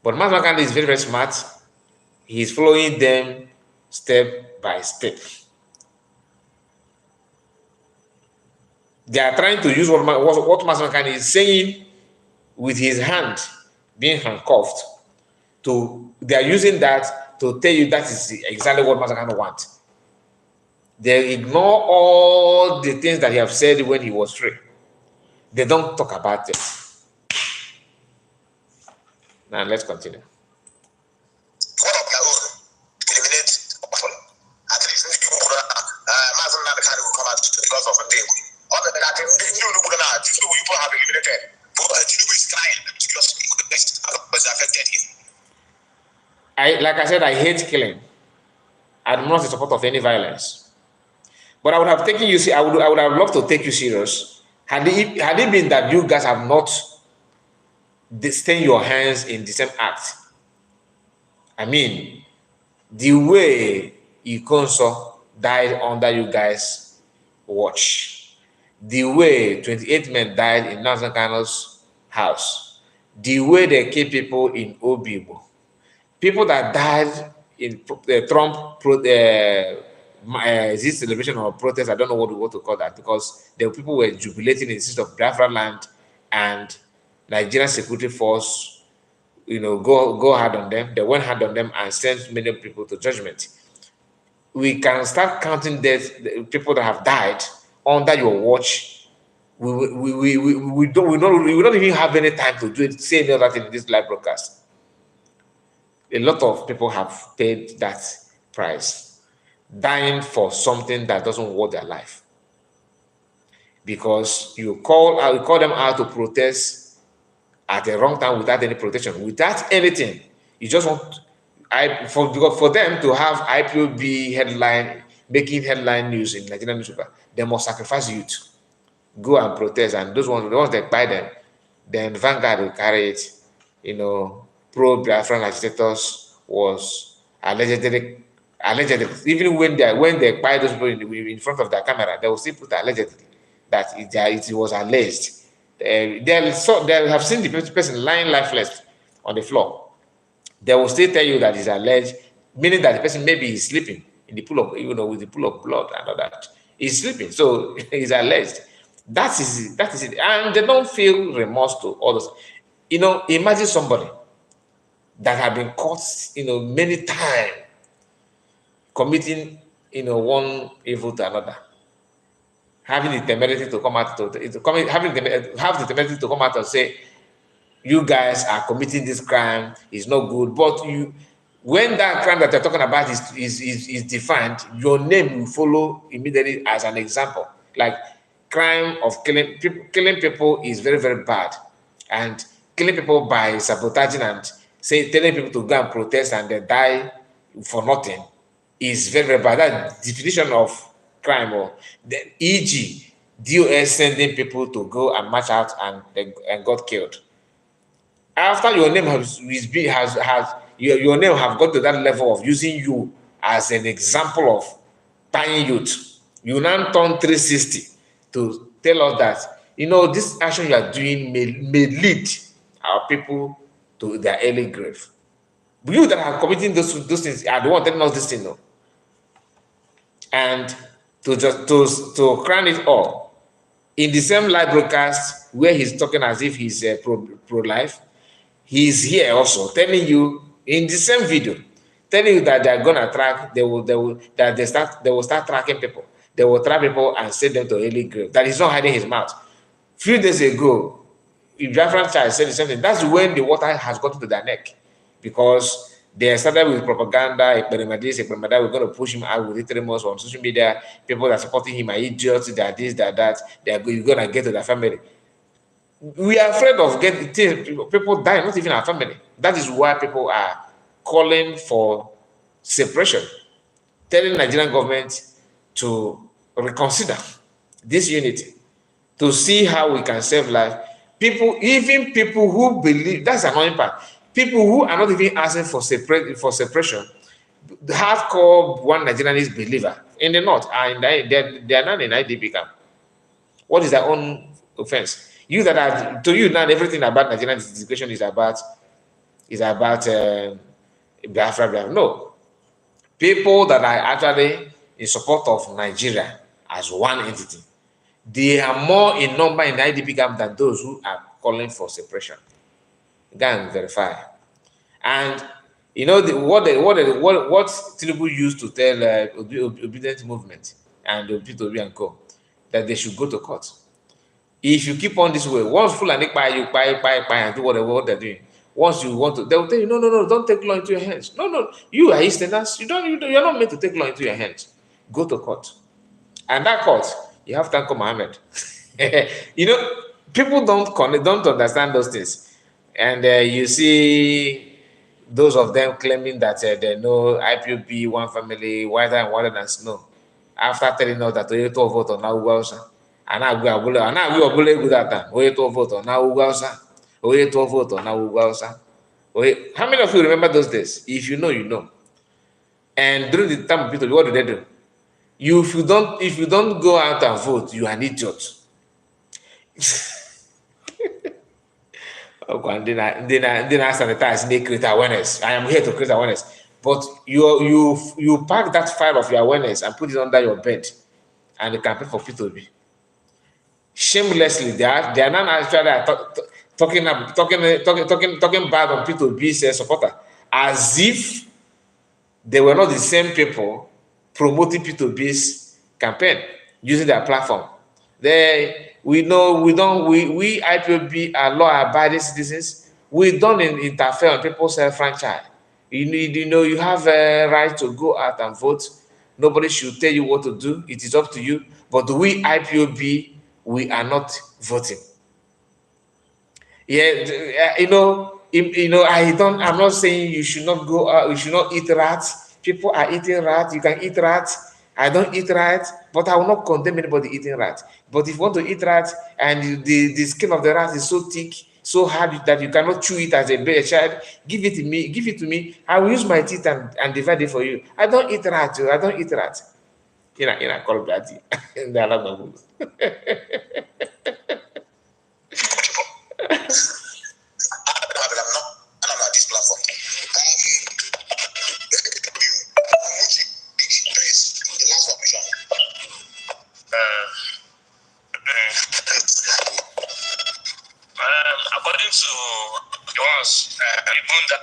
But Mahatma Gandhi is very, very smart. He is following them step by step. They are trying to use what Mahatma Gandhi is saying with his hand being handcuffed. They are using that to tell you that is exactly what Mahatma Gandhi wants. They ignore all the things that he have said when he was free. They don't talk about it. Now let's continue. One of their own, eliminate at least will come out because of a thing. Other than that, people have eliminated. Tinubu is trying because affected him. Like I said, I hate killing. I'm not in support of any violence. But I would have taken you. I would have loved to take you serious had it been that you guys have not stain your hands in the same act. I mean, the way Ikonso died under you guys' watch, the way 28 men died in Nelson Kano's house, the way they kill people in Obibo, people that died in Trump this celebration or protest, I don't know what to call that, because the people were jubilating in the city of Biafra land, and Nigerian security force, go hard on them. They went hard on them and sent many people to judgment. We can start counting the people that have died under your watch. We don't even have any time to do it, say any other thing in this live broadcast. a lot of people have paid that price, dying for something that doesn't worth their life. Because you call them out to protest at the wrong time without any protection, without anything. You just want for them to have IPOB headline, making headline news in Nigerian newspaper, they must sacrifice youth. Go and protest, and the ones that buy them, then Vanguard will carry it. Pro-Biafran agitators was allegedly, even when they buy those people in front of their camera, they will still put allegedly that it was alleged. They have seen the person lying lifeless on the floor. They will still tell you that it's alleged, meaning that the person maybe is sleeping in the pool of, with the pool of blood and all that. He's sleeping, so it's alleged. That is it. And they don't feel remorse to others. Imagine somebody that have been caught, many times committing, one evil to another, having the temerity to come out have the temerity to come out and say, you guys are committing this crime, is not good. But when that crime that you're talking about is defined, your name will follow immediately as an example. Like crime of killing people is very, very bad. And killing people by sabotaging and telling people to go and protest and they die for nothing is very, very bad. That definition of crime, or e.g., DOS sending people to go and march out and got killed. After your name your name have got to that level of using you as an example of buying youth, you now turn 360 to tell us that this action you are doing may lead our people to their early grave. You that are committing those things are the one telling us this thing, no. And to crown it all, in the same live broadcast where he's talking as if he's pro-life, he's here also telling you in the same video, telling you that they're gonna track, they will start tracking people. They will track people and send them to early grave. That he's not hiding his mouth. Few days ago, if Biafran child said the same thing, that's when the water has gotten to their neck, because they started with propaganda. We're going to push him out with 3 months on social media. People that are supporting him are idiots. That this, that. You're going to get to their family. We are afraid of getting people dying, not even our family. That is why people are calling for separation, telling Nigerian government to reconsider this unity, to see how we can save life. Even people who believe, that's the annoying part. People who are not even asking for separation, the hardcore one Nigerianist believer in the north, and they are not in IDP camp. What is their own offense? You that are, to you now, everything about Nigerian integration is about Biafra. No, people that are actually in support of Nigeria as one entity, they are more in number in the IDP camp than those who are calling for separation. Go and verify. And what Tinubu used to tell obedient movement and the P2B and co, that they should go to court. If you keep on this way, once Fulani buy and do what they're doing, once you want to, they will tell you, no, don't take law into your hands. No, you are Easterners. You're not meant to take law into your hands. Go to court. And that court, you have to thank Mohammed. People don't understand those things. And you see those of them claiming that they know IPOB, one family, whiter and whiter than snow. After telling us that we to vote on Nauguasa, and I will believe that time. We to vote on Nauguasa, we to vote on Nauguasa. How many of you remember those days? If you know, you know. And during the time of people, what do they do? If you don't go out and vote, you are an idiot. Then I sanitize, they create awareness. I am here to create awareness. But you pack that file of your awareness and put it under your bed, and you campaign for P2B. Shamelessly, they are not actually talking bad on P2B's supporter, as if they were not the same people promoting P2B's campaign using their platform. We IPOB are law-abiding citizens. We don't interfere on people's self-franchise. You have a right to go out and vote. Nobody should tell you what to do. It is up to you. But we IPOB, we are not voting. Yeah, I'm not saying you should not go out, you should not eat rats. People are eating rats. You can eat rats. I don't eat rats, but I will not condemn anybody eating rats. But if you want to eat rats and the skin of the rat is so thick, so hard that you cannot chew it as a baby child, give it to me. Give it to me. I will use my teeth and divide it for you. I don't eat rats. I don't eat rats. Call bloody. I'm not this platform. Please, the last submission. According to the ones, even that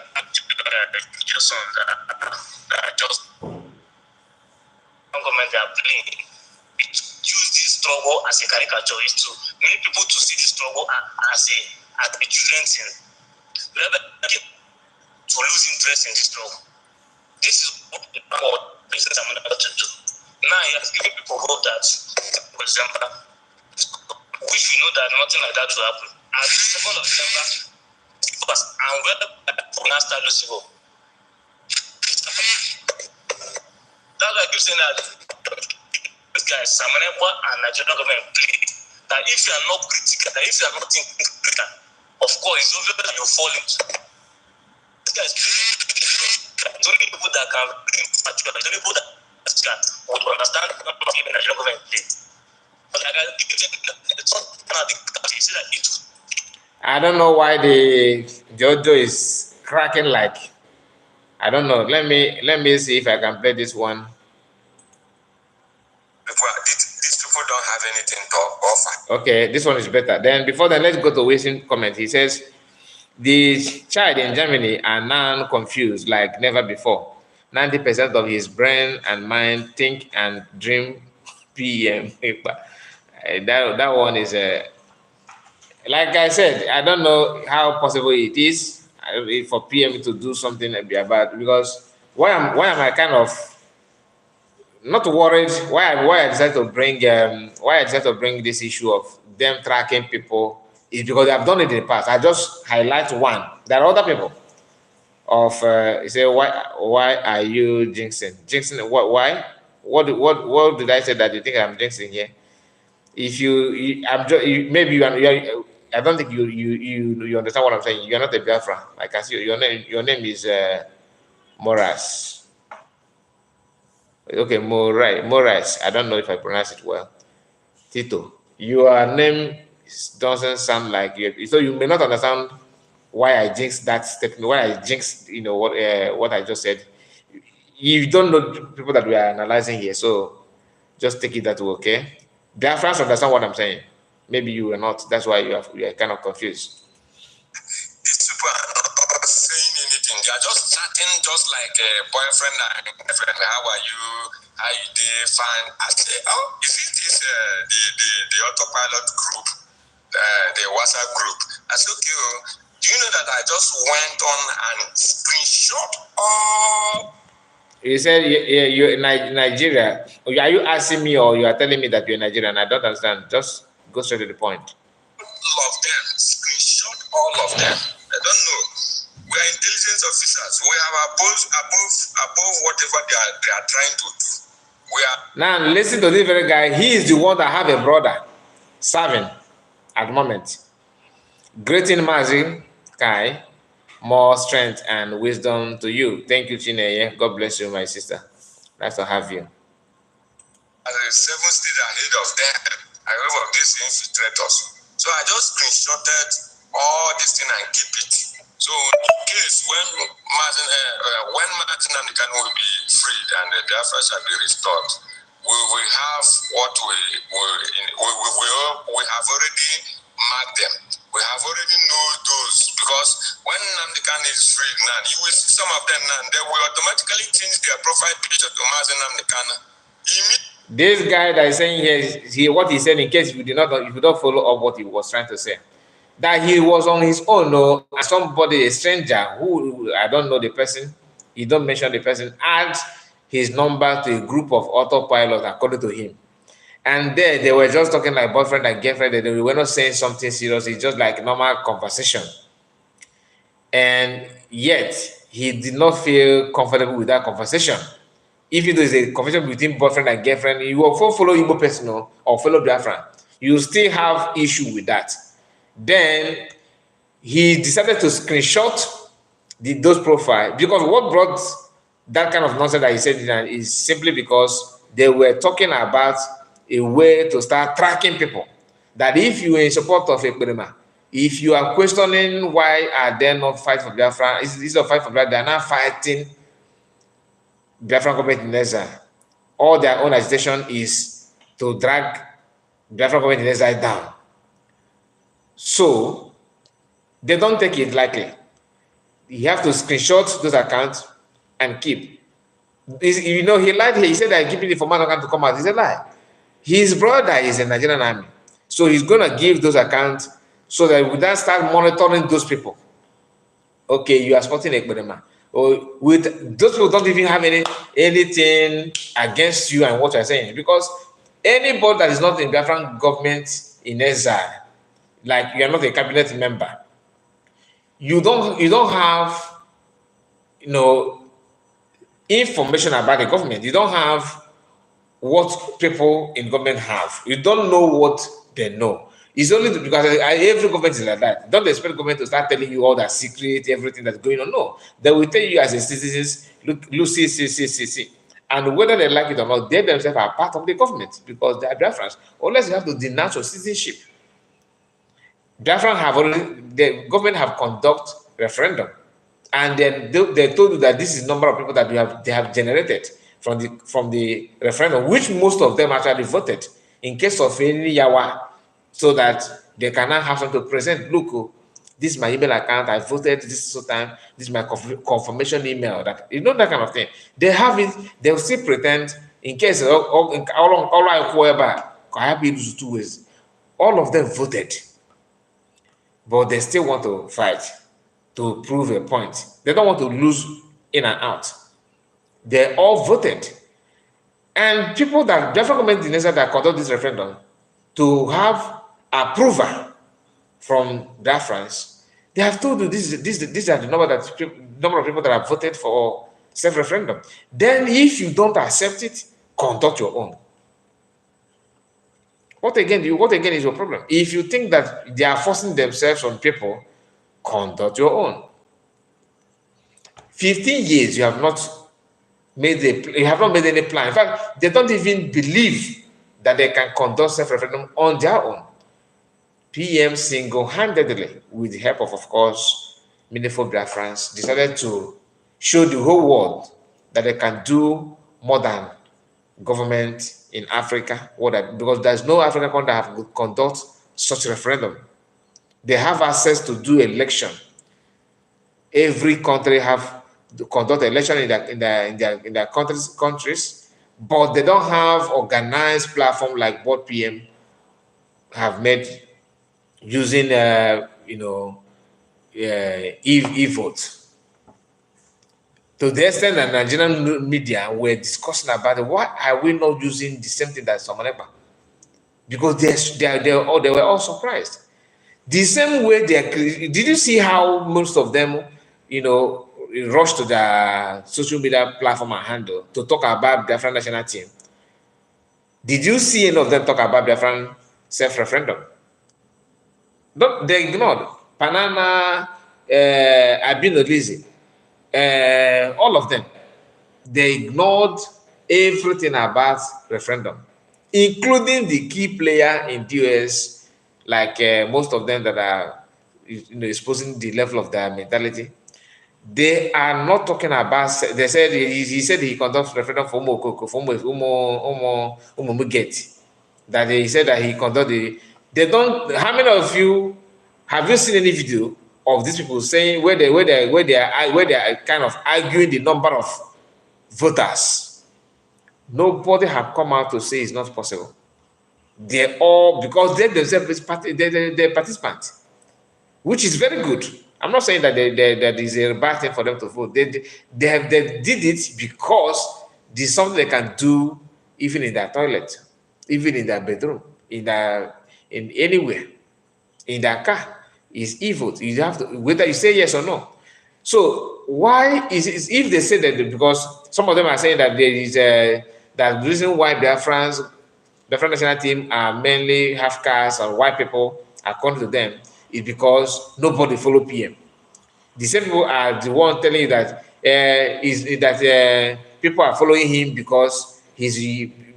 just government they are playing, use this struggle as a caricature is to many people to see this struggle as a children thing. To lose interest in this struggle. This is what the business I'm about to do. Now he has given people hope that, for example, we should know that nothing like that will happen. And the 2nd of December, and where we now start losing hope. That's why I keep saying that these guys, Samanekwa and Nigerian government play that if you are not critical, that if you are not thinking critical, of course, it's obvious that you fall into. These guys play. It's only people that can it's only people that would understand what the Nigerian government play. But like it's not the I don't know why the Jojo is cracking like. I don't know. Let me see if I can play this one. These people don't have anything to offer. Okay, this one is better. Then before that, let's go to Wilson's comment. He says, the child in Germany are now confused like never before. 90% of his brain and mind think and dream PM. That one is like I said, I don't know how possible it is for PM to do something about, because why am I kind of not worried? Why I decided to bring this issue of them tracking people is because I've done it in the past. I just highlight one. There are other people of you say why are you jinxing? Jinxing what? Why? What did I say that you think I'm jinxing here? If maybe you are. I don't think you understand what I'm saying. You're not a Biafra. I can see your name is Moras. Okay, Moras. I don't know if I pronounce it well. Tito, your name doesn't sound like you. So you may not understand why I jinxed that statement. Why I jinxed, what I just said. You don't know the people that we are analyzing here, so just take it that way, okay? Biafrans understand what I'm saying. Maybe you are not. That's why you are kind of confused. These people are not saying anything. They are just chatting, just like a boyfriend and girlfriend. How are you? How you doing? Fine. I say, oh, you see this the autopilot group, the WhatsApp group. I said, okay. Do you know that I just went on and screenshot all? You said you're in Nigeria. Are you asking me or you are telling me that you're Nigerian? I don't understand. Just go straight to the point. All of them, screenshot all of them. I don't know. We are intelligence officers. We are above whatever they are trying to do. We are. Now listen to this very guy. He is the one that have a brother serving at the moment. Greeting Mazi Kai. More strength and wisdom to you. Thank you, Chineye. God bless you, my sister. Nice to have you. As a 7 state ahead of them, I remember these infiltrators. So I just screenshotted all this thing and keep it. So in case when Martin and the can will be freed and the Biafra shall be restored, we will have what we have already marked them. We have already know those, because when Namdekan is freed now, you will see some of them now, they will automatically change their profile picture to Mazen Namdekan. This guy that is saying here, what he said, in case you did not follow up what he was trying to say, that he was on his own, and somebody, a stranger who I don't know the person, You don't mention the person. Add his number to a group of autopilot according to him. And there they were just talking like boyfriend and girlfriend. They were not saying something serious. It's just like normal conversation. And yet he did not feel comfortable with that conversation. If it is a conversation between boyfriend and girlfriend, you will follow Igbo person or follow Biafran. You still have issue with that. Then he decided to screenshot those profiles, because what brought that kind of nonsense that he said is simply because they were talking about a way to start tracking people. That if you are in support of Ekperima, if you are questioning why are they not fighting for Biafra, is a fight for Biafra, they are not fighting Biafran government in exile. All their own agitation is to drag Biafran government in exile down. So they don't take it lightly. You have to screenshot those accounts and keep. You know, he lied here. He said that keeping the former account to come out. It's a lie. His brother is a Nigerian army. So he's going to give those accounts so that we then start monitoring those people. Okay, you are supporting Ekperima. Or with those people don't even have anything against you and what you're saying. Because anybody that is not in Biafran government in exile, like you are not a cabinet member, you don't have, you know, information about the government. You don't have what people in government have. You don't know what they know. It's only because every government is like that. Don't expect government to start telling you all that secret, everything that's going on. No, they will tell you as a citizens, look, see. And whether they like it or not, they themselves are part of the government because they are Biafrans. Unless you have to denounce your citizenship. Biafran have already, the government have conducted referendum, and then they told you that this is the number of people that they have generated from the referendum, which most of them actually voted in case of any yawa, so that they can now have something to present. Look, this is my email account. I voted this time. This is my confirmation email. That you know, that kind of thing. They have it. They will still pretend in case all of them voted. But they still want to fight to prove a point. They don't want to lose in and out. They all voted. And people that Biafran government in Nigeria that conduct this referendum to have approval from Biafrans, they have told you these are the number of people that have voted for self-referendum. Then if you don't accept it, conduct your own. What again is your problem? If you think that they are forcing themselves on people, conduct your own. 15 years you have not made any plan. In fact, they don't even believe that they can conduct self-referendum on their own. PM single-handedly, with the help of course, meaningful Biafrans, decided to show the whole world that they can do more than government in Africa, because there's no African country that have conduct such referendum. They have access to do election. Every country have to conduct election in their countries, but they don't have organized platform like what PM have made using e-vote. To the extent that Nigerian media were discussing about it, why are we not using the same thing that Somalegba? Because they were all surprised. The same way did you see how most of them, rushed to the social media platform and handle to talk about Biafran national team? Did you see any of them talk about Biafran self-referendum? They ignored Panama, Abino Lizzie. All of them, they ignored everything about referendum, including the key player in the US, like most of them that are exposing the level of their mentality. They are not talking about. They said he said he conducts referendum for Umugeti. That he said that he conducted. They don't. How many of you have you seen any video of these people saying where they are kind of arguing the number of voters? Nobody have come out to say it's not possible. They're all, because they themselves they're participants, which is very good. I'm not saying that that is a bad thing for them to vote. They did it because there's something they can do even in their toilet, even in their bedroom, in anywhere, in their car. Is evil. You have to, whether you say yes or no. So why is it, if they say that, because some of them are saying that there is that the reason why Biafran national team are mainly half caste or white people, according to them, is because nobody follow PM. The same people are the one telling you that people are following him because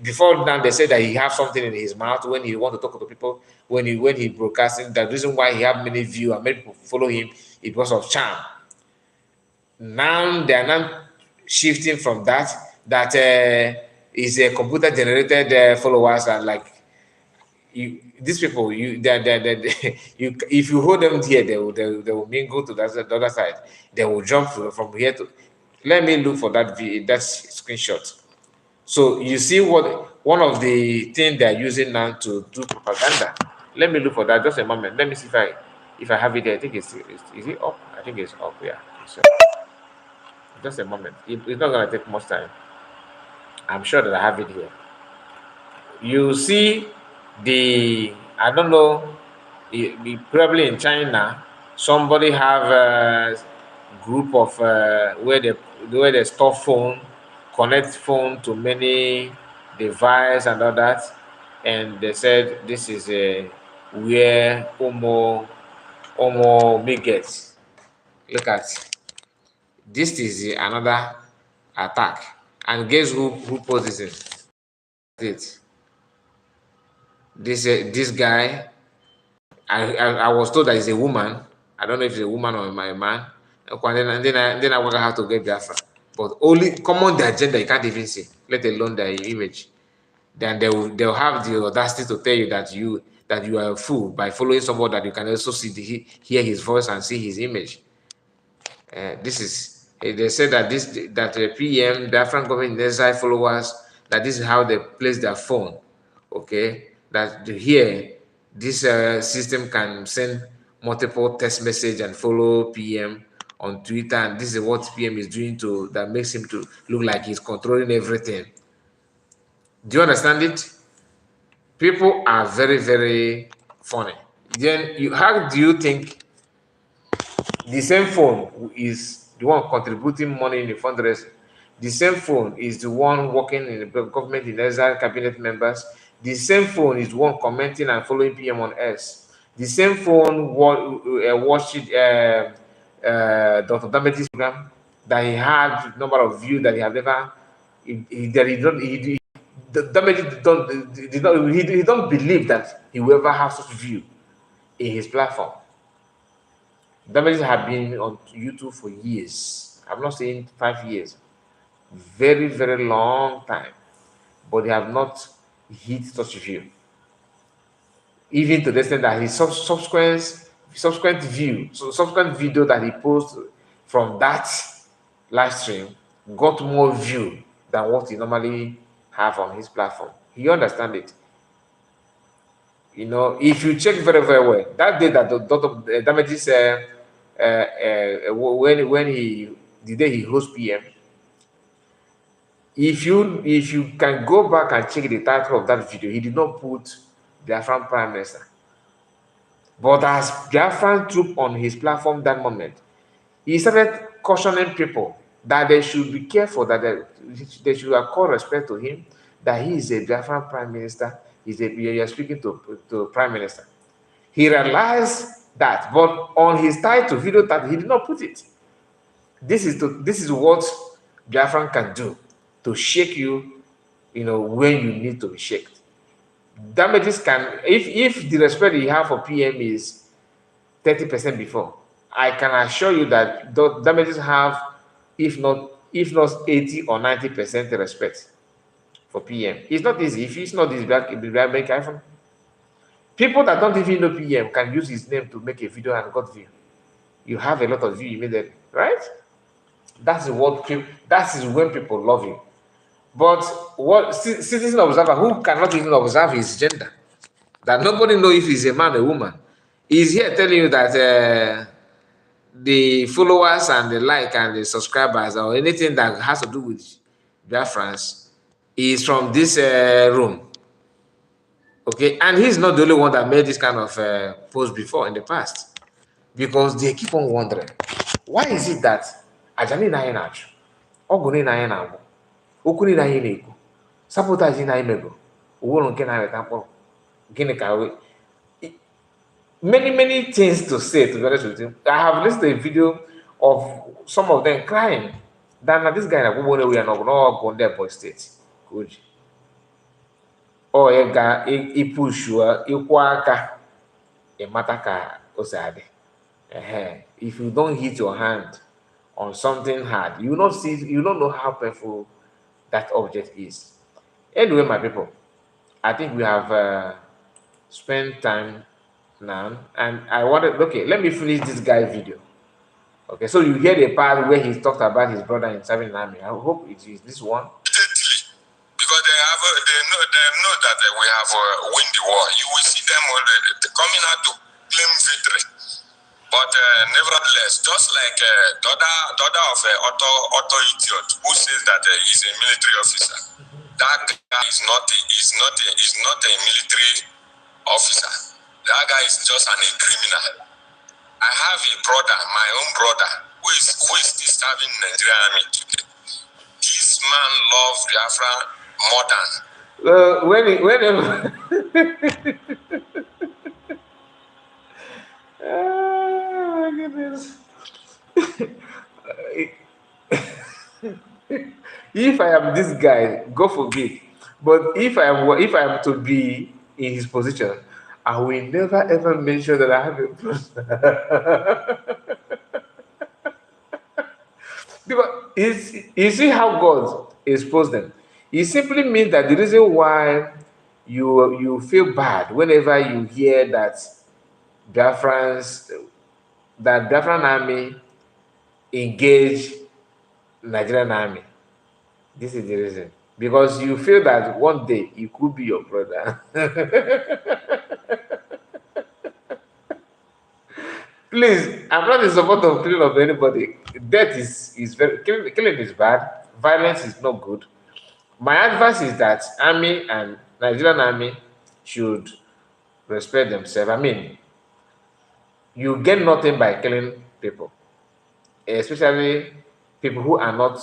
before now they said that he have something in his mouth when he want to talk to people, when he broadcasting. The reason why he have many views and many people follow him is because of charm. Now they are now shifting from that is a computer generated followers, and like these people, you if you hold them here, they will mingle to the other side. They will jump from here to. Let me look for that screenshot. So you see what one of the things they are using now to do propaganda. Let me look for that. Just a moment. Let me see if I have it there. I think is it up? I think it's up. Yeah. So just a moment. It's not gonna take much time. I'm sure that I have it here. You see I don't know, probably in China, somebody have a group of where they store phone, connect phone to many device and all that, and they said this is where Omo gets. Look at this is another attack, and guess who posed this in? It this guy. I was told that he's a woman. I don't know if it's a woman or a man. And then I wonder how to get Biafra. But only common their gender you can't even see, let alone their image. Then they'll have the audacity to tell you that you are a fool by following someone that you can also hear his voice and see his image. This is they said that PM, the Afghan government in-Exile followers, that this is how they place their phone. Okay, that here this system can send multiple text message and follow PM on Twitter, and this is what PM is doing that makes him to look like he's controlling everything. Do you understand it? People are very, very funny. Then how do you think the same phone is the one contributing money in the fundraising? The same phone is the one working in the government in exile cabinet members. The same phone is the one commenting and following PM on X. The same phone watched Dr. Damage's program that he had number of views that he had never. Damage he don't believe that he will ever have such view in his platform. Damages have been on YouTube for years. I'm not saying 5 years. Very, very long time. But they have not hit such view. Even to the extent that his subsequent video that he posted from that live stream got more view than what he normally have on his platform. You understand it? You know, if you check very, very well, that day that the Damages the day he host PM, if you can go back and check the title of that video, he did not put Biafran Prime Minister. But as Biafran troop on his platform that moment, he started cautioning people that they should be careful, that they should accord respect to him, that he is a Biafran Prime Minister. You are speaking to Prime Minister. He realized that, but on his video title, he did not put it. This is what Biafran can do to shake you, when you need to be shaken. Damages can, if the respect you have for PM is 30% before, I can assure you that the Damages have, if not 80 or 90% respect for PM. It's not easy. If it's not easy, make iPhone. People that don't even know PM can use his name to make a video and got view. You have a lot of view immediately, right? That is when people love you. But what citizen observer who cannot even observe his gender, that nobody knows if he's a man or a woman, is here telling you that the followers and the like and the subscribers or anything that has to do with Biafrans is from this room. Okay, and he's not the only one that made this kind of post before in the past, because they keep on wondering, why is it that Ajani na anyị na-achụ, ọgụ na anyị na-agbụ, okwu na anyị na-ekwu, sabotage na anyị mego, uworo nke na-arịta mkpụrụ, gịnị ka many things to say, to be honest with you. I have listened to a video of some of them crying. That this guy na we are not going there for state. Good. Oh, you got a push you aka a mataka osade. If you don't hit your hand on something hard, you not see, you don't know how painful that object is. Anyway, my people, I think we have spent time now, and I wanted, okay, let me finish this guy's video. Okay, so you hear the part where he talked about his brother in serving army. I hope it is this one. Because they know that we have win the war. You will see them already coming out to claim victory. But nevertheless, just like the other of Otto Idiot, who says that he's a military officer, that guy is not a military officer. That guy is just a criminal. I have a brother, my own brother, who is still serving Nigerian army today. This man loves Biafra more than. Oh my goodness. If I am this guy, God forbid, but if I am to be in his position, I will never ever mention that I have a brother. Because you see how God exposed them. It simply means that the reason why you feel bad whenever you hear that Biafran army engage Nigerian army. This is the reason. Because you feel that one day it could be your brother. Please, I'm not in support of killing of anybody. Death is very killing is bad. Violence is not good. My advice is that army and Nigerian army should respect themselves. I mean, you get nothing by killing people, especially people who are not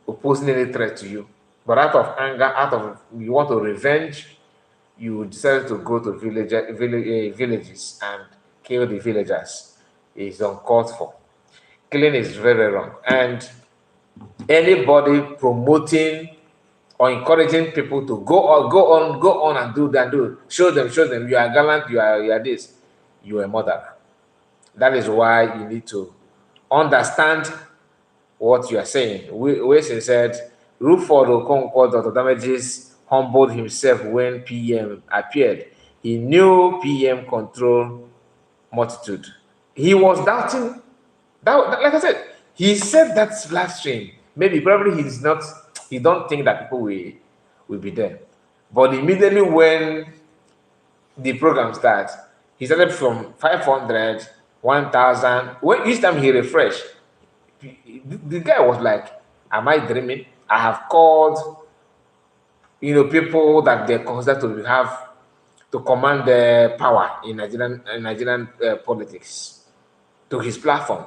opposing any threat to you. But out of anger, out of you want to revenge, you decide to go to villages and kill the villagers. It's uncalled for. Killing is very wrong. And anybody promoting or encouraging people to go on and do that, show them you are gallant, you are this, you are a murderer. That is why you need to understand what you are saying. Wilson said, Ruford Okonkwo Dr. Damages humbled himself when PM appeared. He knew PM controlled multitude. He was doubting. Like I said, he said that live stream. Probably he don't think that people will be there. But immediately when the program starts, he started from 500, 1,000. When each time he refreshed, the guy was like, am I dreaming? I have called, people that they consider to have to command the power in Nigerian politics to his platform.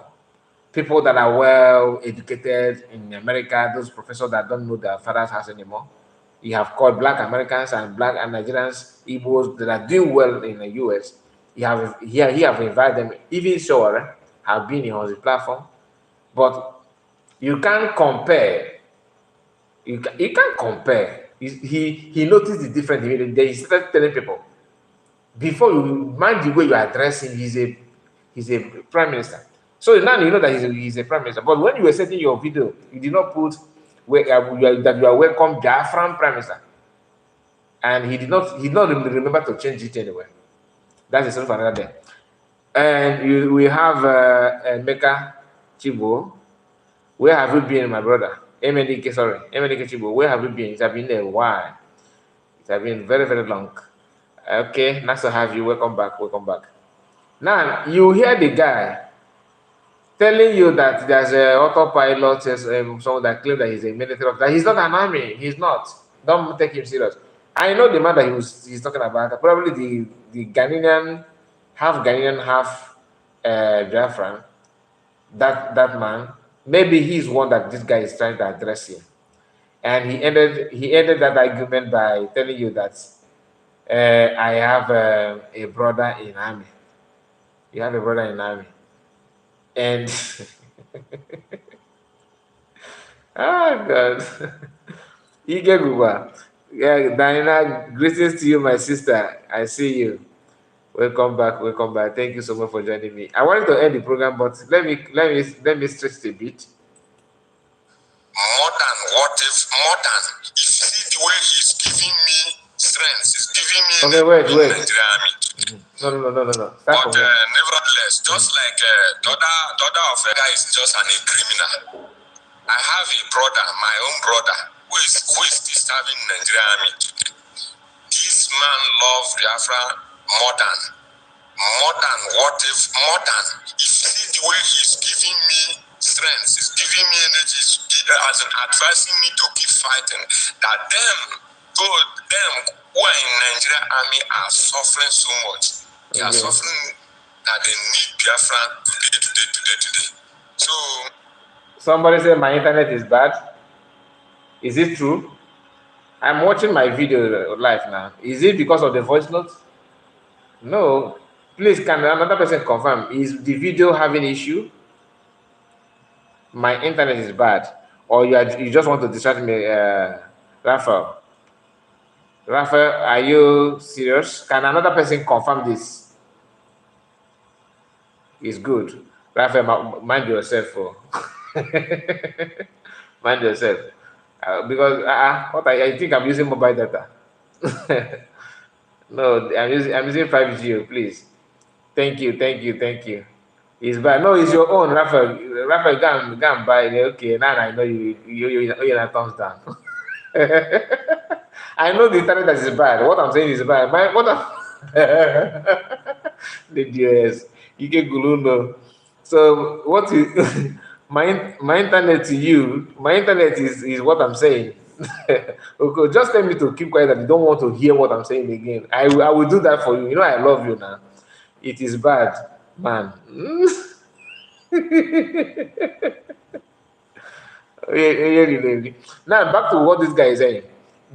People that are well educated in America, those professors that don't know their father's house anymore. You have called Black Americans and Black and Nigerians, Igbos that are doing well in the US. He have invited them. Even Shore have been on his platform. But you can't compare. You can't compare. He noticed the difference immediately. He started telling people, before you mind the way you address him, he's a prime minister. So now you know that he's a prime minister. But when you were setting your video, you did not put that you are welcome Biafran prime minister, and he did not remember to change it anyway. That's the story for another day. And we have Mecca Chibo. Where have you been, my brother? Emenike Chibo. Where have you been? It has been a while. It has been very, very long. Okay, nice to have you. Welcome back. Now you hear the guy telling you that there's a autopilot, someone that claims that he's a military officer. He's not an army. He's not. Don't take him serious. I know the man that he's talking about. Probably the Ghanaian, half Ghanaian, half Biafran. That man. Maybe he's one that this guy is trying to address him. And he ended that argument by telling you that I have a brother in army. You have a brother in army, and oh God, Ige Guba. Yeah, Diana, greetings to you, my sister. I see you. Welcome back. Welcome back. Thank you so much for joining me. I wanted to end the program, but let me stretch a bit. More than what if, more than if you see the way he's giving me strength, he's giving me Okay, wait. Nigerian army. No. But nevertheless, just like the other of the guy is just a criminal. I have a brother, my own brother, who is serving Nigerian army. This man loves Biafra more than what if, more than if you see the way he's giving me strength, he's giving me energy, as in advising me to keep fighting, that them who are in Nigerian army are suffering so much. They are suffering that they need Biafra today. So somebody said my internet is bad. Is it true? I'm watching my video live now. Is it because of the voice note? No. Please, can another person confirm? Is the video having issue? My internet is bad, or you just want to distract me, Raphael? Raphael, are you serious? Can another person confirm this? It's good. Raphael, mind yourself. Mind yourself. Because what I think I'm using mobile data. No, I'm using 5G. Please. Thank you. It's bad. No, it's your own, Raphael. Raphael, go and buy it. Okay, now I know you're a thumbs down. I know the internet that is bad. What I'm saying is bad. The DS. Ike Guluno. So what is my internet to you? My internet is what I'm saying. Okay, just tell me to keep quiet that you don't want to hear what I'm saying again. I will do that for you. You know I love you now. It is bad, man. Now back to what this guy is saying.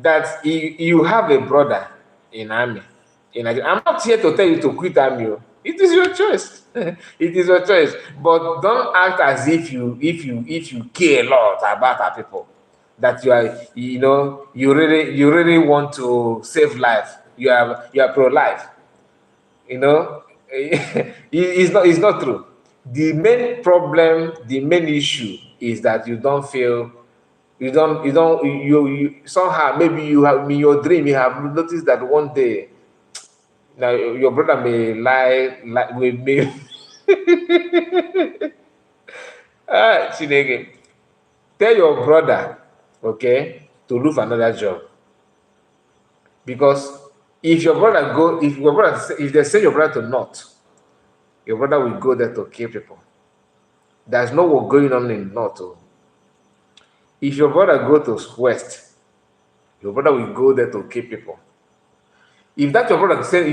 That you have a brother in army. I'm not here to tell you to quit army. It is your choice. It is your choice. But don't act as if you care a lot about our people. That you really want to save life. You are pro-life. It's not true. The main problem, the main issue is that you don't feel you somehow, maybe you have in your dream you have noticed that one day now your brother may lie with me. Chineke, tell your brother, okay, to look for another job. Because if they send your brother to north, your brother will go there to kill people. There's no war going on in north. If your brother go to west, your brother will go there to kill people. If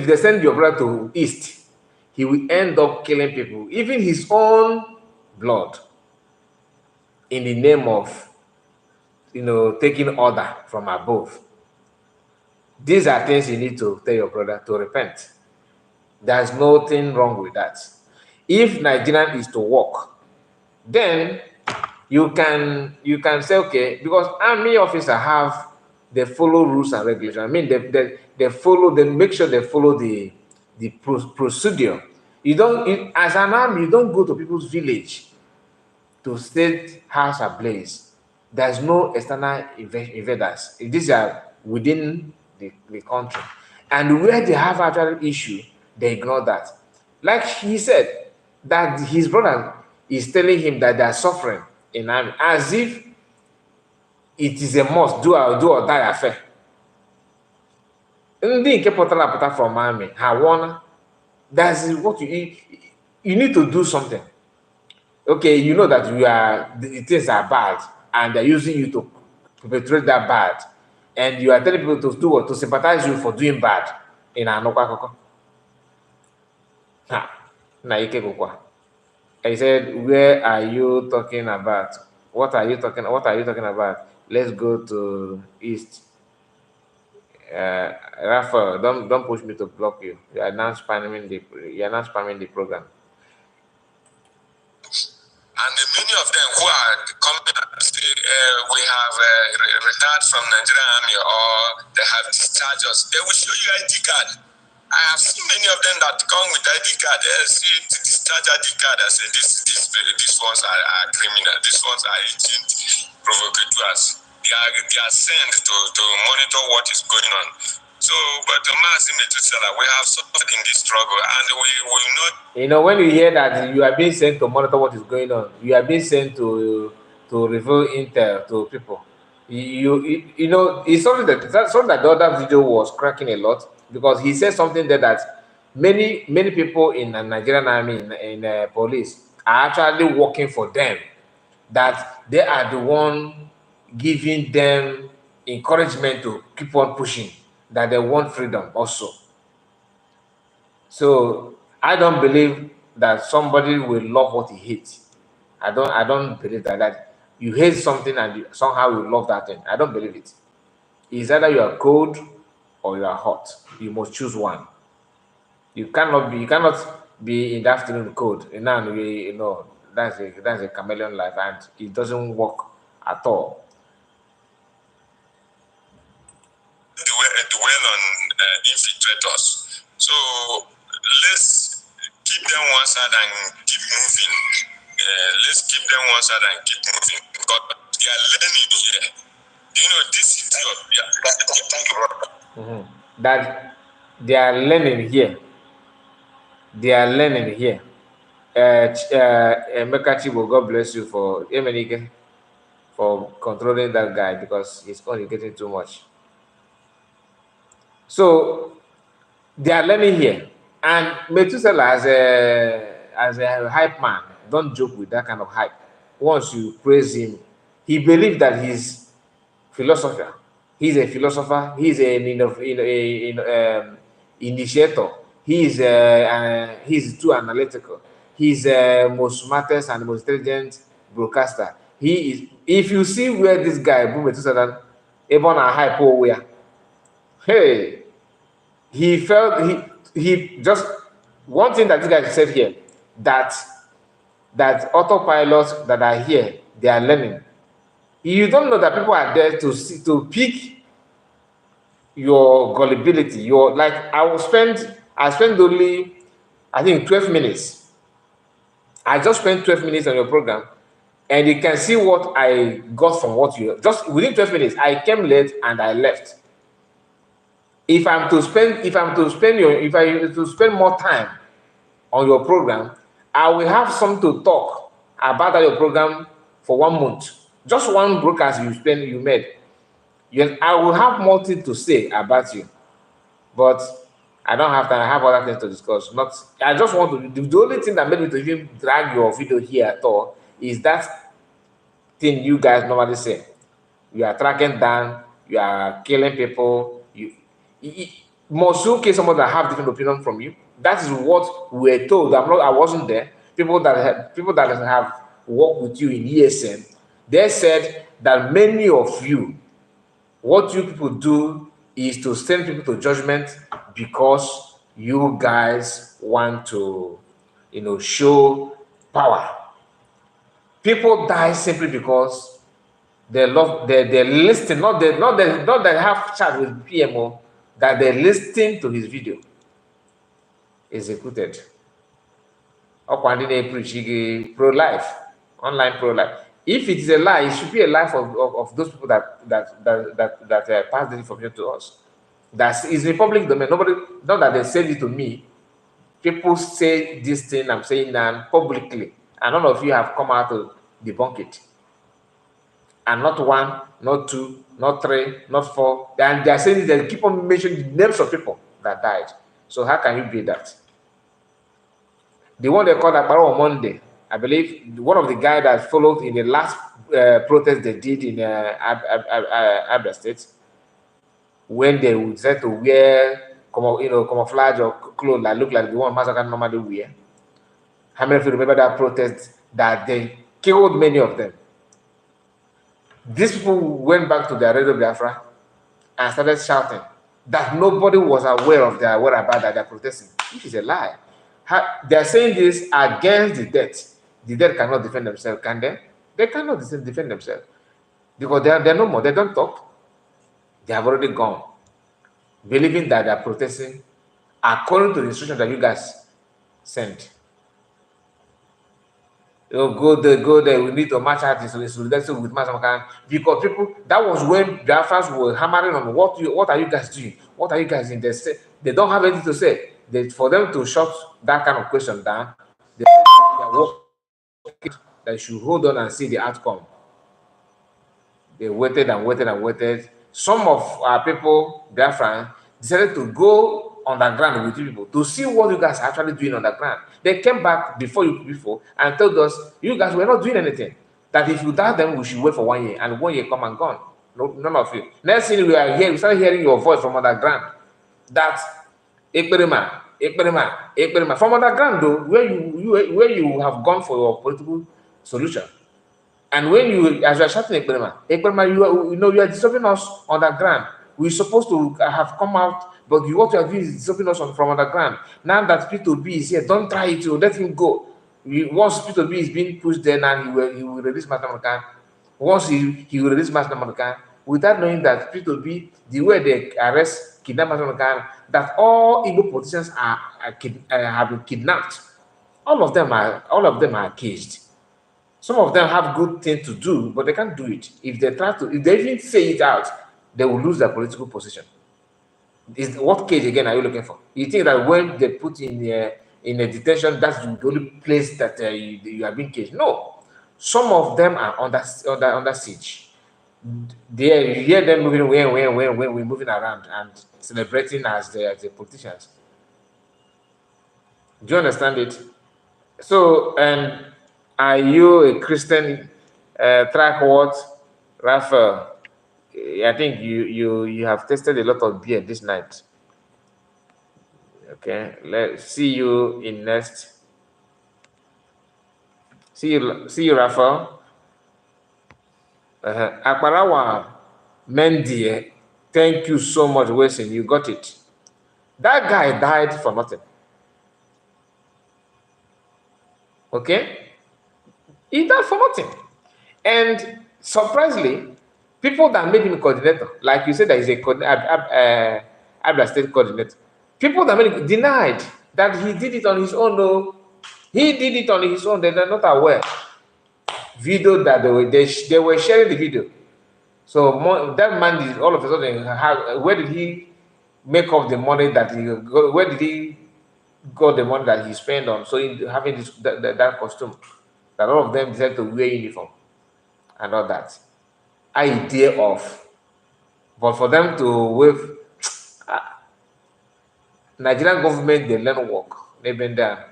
they send your brother to east, he will end up killing people, even his own blood, in the name of taking order from above. These are things you need to tell your brother to repent. There's nothing wrong with that. If Nigerian is to work, then you can say, okay, because army officers they follow rules and regulations. I mean, they make sure they follow the procedure. As an army, you don't go to people's village to set house ablaze. There's no external invaders. These are within the country. And where they have actual issue, they ignore that. Like he said, that his brother is telling him that they are suffering in army, as if it is a must, do or die affair. Ndị nke pụtara from army, ha won. That's what you need to do something. okay, you know that the things are bad, and they're using you to perpetrate that bad, and you are telling people to do what? To sympathize you for doing bad in Anokwa. Na ike gwụkwa. I said, where are you talking about? What are you talking about? Let's go to East. Raphael, don't push me to block you. You are not spamming the program. And many of them who are coming and say, we have retired from Nigerian army or they have discharged us, they will show you ID card. I have seen many of them that come with ID card. They see the discharge ID card. I say, these ones are criminal. These ones are agent provocateurs. They are sent to monitor what is going on. So, but the mass we have suffered in this struggle, and we will not. You know, when you hear that you are being sent to monitor what is going on, you are being sent to reveal intel to people. You know, it's something that the other video was cracking a lot, because he said something there that many people in the Nigerian army, in police, are actually working for them. That they are the one giving them encouragement to keep on pushing. That they want freedom also. So I don't believe that somebody will love what he hates. I don't believe that you hate something and somehow you love that thing. I don't believe it. It's either you are cold or you are hot. You must choose one. You cannot be in the afternoon cold. You know, that's a chameleon life, and it doesn't work at all. Dwell on infiltrators. So let's keep them one side and keep moving. Let's keep them one side and keep moving, because they are learning here. You know, this is thank you, brother. That they are learning here. They are learning here. Emeka Chibo, God bless you for controlling that guy, because he's only getting too much. So they are learning here, and Methuselah as a hype man, don't joke with that kind of hype. Once you praise him, he believes that he's philosopher. He's a philosopher. He's an initiator. He's too analytical. He's the most smartest and most intelligent broadcaster. He is. If you see where this guy, Methuselah, even a hype where, hey, he felt he just one thing that this guy said here, that autopilots that are here, they are learning. You don't know that people are there to pick your gullibility. Your, like, I spent only, I think, 12 minutes. I just spent 12 minutes on your program, and you can see what I got from what you just within 12 minutes. I came late and I left. If I'm to spend more time on your program, I will have something to talk about your program for 1 month. Just one broadcast you made. Yes, I will have more things to say about you, but I don't have time. I have other things to discuss. I just want to. The only thing that made me to even drag your video here at all is that thing you guys normally say. You are tracking down. You are killing people. Must you kill someone that have different opinion from you? That is what we were told. I wasn't there. People that have worked with you in ESN, they said that many of you, what you people do is to send people to judgment because you guys want to, show power. People die simply because they listen, not that have chat with PMO, that they listen to his video. Executed. Preach pro-life, online pro-life. If it is a lie, it should be a lie of those people that pass the information to us. That is in public domain. Not that they said it to me. People say this thing I'm saying now publicly, and none of you have come out to debunk it. And not one, not two, not three, not four. And they are saying they keep on mentioning the names of people that died. So how can you be that? The one they called Akbaro on Monday, I believe one of the guys that followed in the last protest they did in Abia State, when they would decide to wear camouflage or clothes that look like the one massacre normally wear. How many of you remember that protest that they killed many of them? These people went back to their Radio Biafra and started shouting that nobody was aware of their whereabouts that they're protesting, which is a lie. They're saying this against the dead. The dead cannot defend themselves, can they? They cannot defend themselves because they're no more. They don't talk. They have already gone, believing that they're protesting according to the instructions that you guys sent. Go there. We need to match out this solidarity with Masamakan because people. That was when Biafrans were hammering on what are you guys doing? What are you guys in? They don't have anything to say. For them to shut that kind of question down, they are working. They should hold on and see the outcome. They waited and waited and waited. Some of our people, Biafran, decided to go underground with you people to see what you guys are actually doing underground. They came back before and told us, you guys were not doing anything. That if you doubt them, we should wait for 1 year, and 1 year come and gone. No, none of you. Next thing we are here, we started hearing your voice from underground. That Ekperima. From underground though, where you have gone for your political solution. And when as you are shouting Ekperima, you are disturbing us underground. We're supposed to have come out, but what you are doing is disturbing us from underground. Now that P2B is here, don't try it, let him go. Once P2B is being pushed there, now he will release Master. Once he will release Master, without knowing that P2B, the way they arrest, kidnap Master, that all Igbo politicians have been kidnapped. All of them are caged. Some of them have good things to do, but they can't do it. If they even say it out, they will lose their political position. What cage again are you looking for? You think that when they put in a detention, that's the only place that you are being caged? No. Some of them are under siege. You hear them moving when we're moving around and celebrating as the politicians. Do you understand it? So, and are you a Christian? Track what, Raphael? I think you have tasted a lot of beer this night. Okay, let's see you in next. See you, Raphael. Akbarawa Mendy, thank you so much, Wilson. You got it. That guy died for nothing. Okay, he died for nothing, and surprisingly, people that made him coordinator, like you said, that he's a Abia State coordinator. People that made him denied that he did it on his own. No, he did it on his own. They're not aware. Video that they were sharing the video. So that man is all of a sudden. Where did he make up the money that he got? Where did he got the money that he spent on? So having that costume, that all of them decided to wear uniform and all that idea of, but for them to wave. Nigerian government, they learn work. They've been there.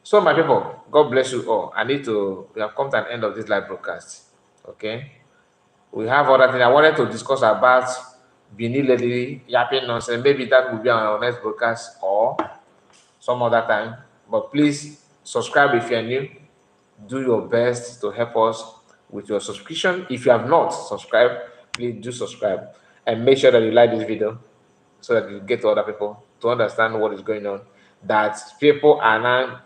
So my people, God bless you all. We have come to an end of this live broadcast. Okay. We have other things I wanted to discuss about Bini Lady yapping nonsense. Maybe that will be on our next broadcast or some other time. But please subscribe if you're new. Do your best to help us with your subscription. If you have not subscribed, please do subscribe and make sure that you like this video so that you get to other people to understand what is going on. That people are now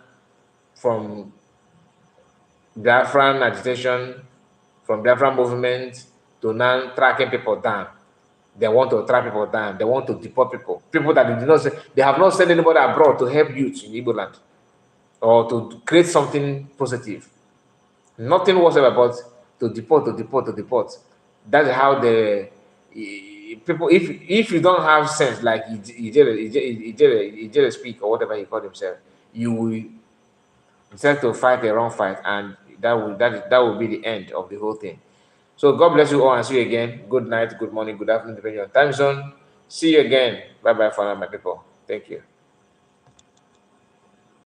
from Biafran agitation, from Biafran movement to now tracking people down. They want to track people down. They want to deport people. People that they did not say, they have not sent anybody abroad to help youth in Igbo land or to create something positive. Nothing whatsoever but to deport. That's how the people, if you don't have sense, like Ijele speak or whatever he called himself, you will decide to fight a wrong fight, and that will be the end of the whole thing. So God bless you all and see you again. Good night, good morning, good afternoon, depending on time zone. See you again. Bye bye for now, my people. Thank you.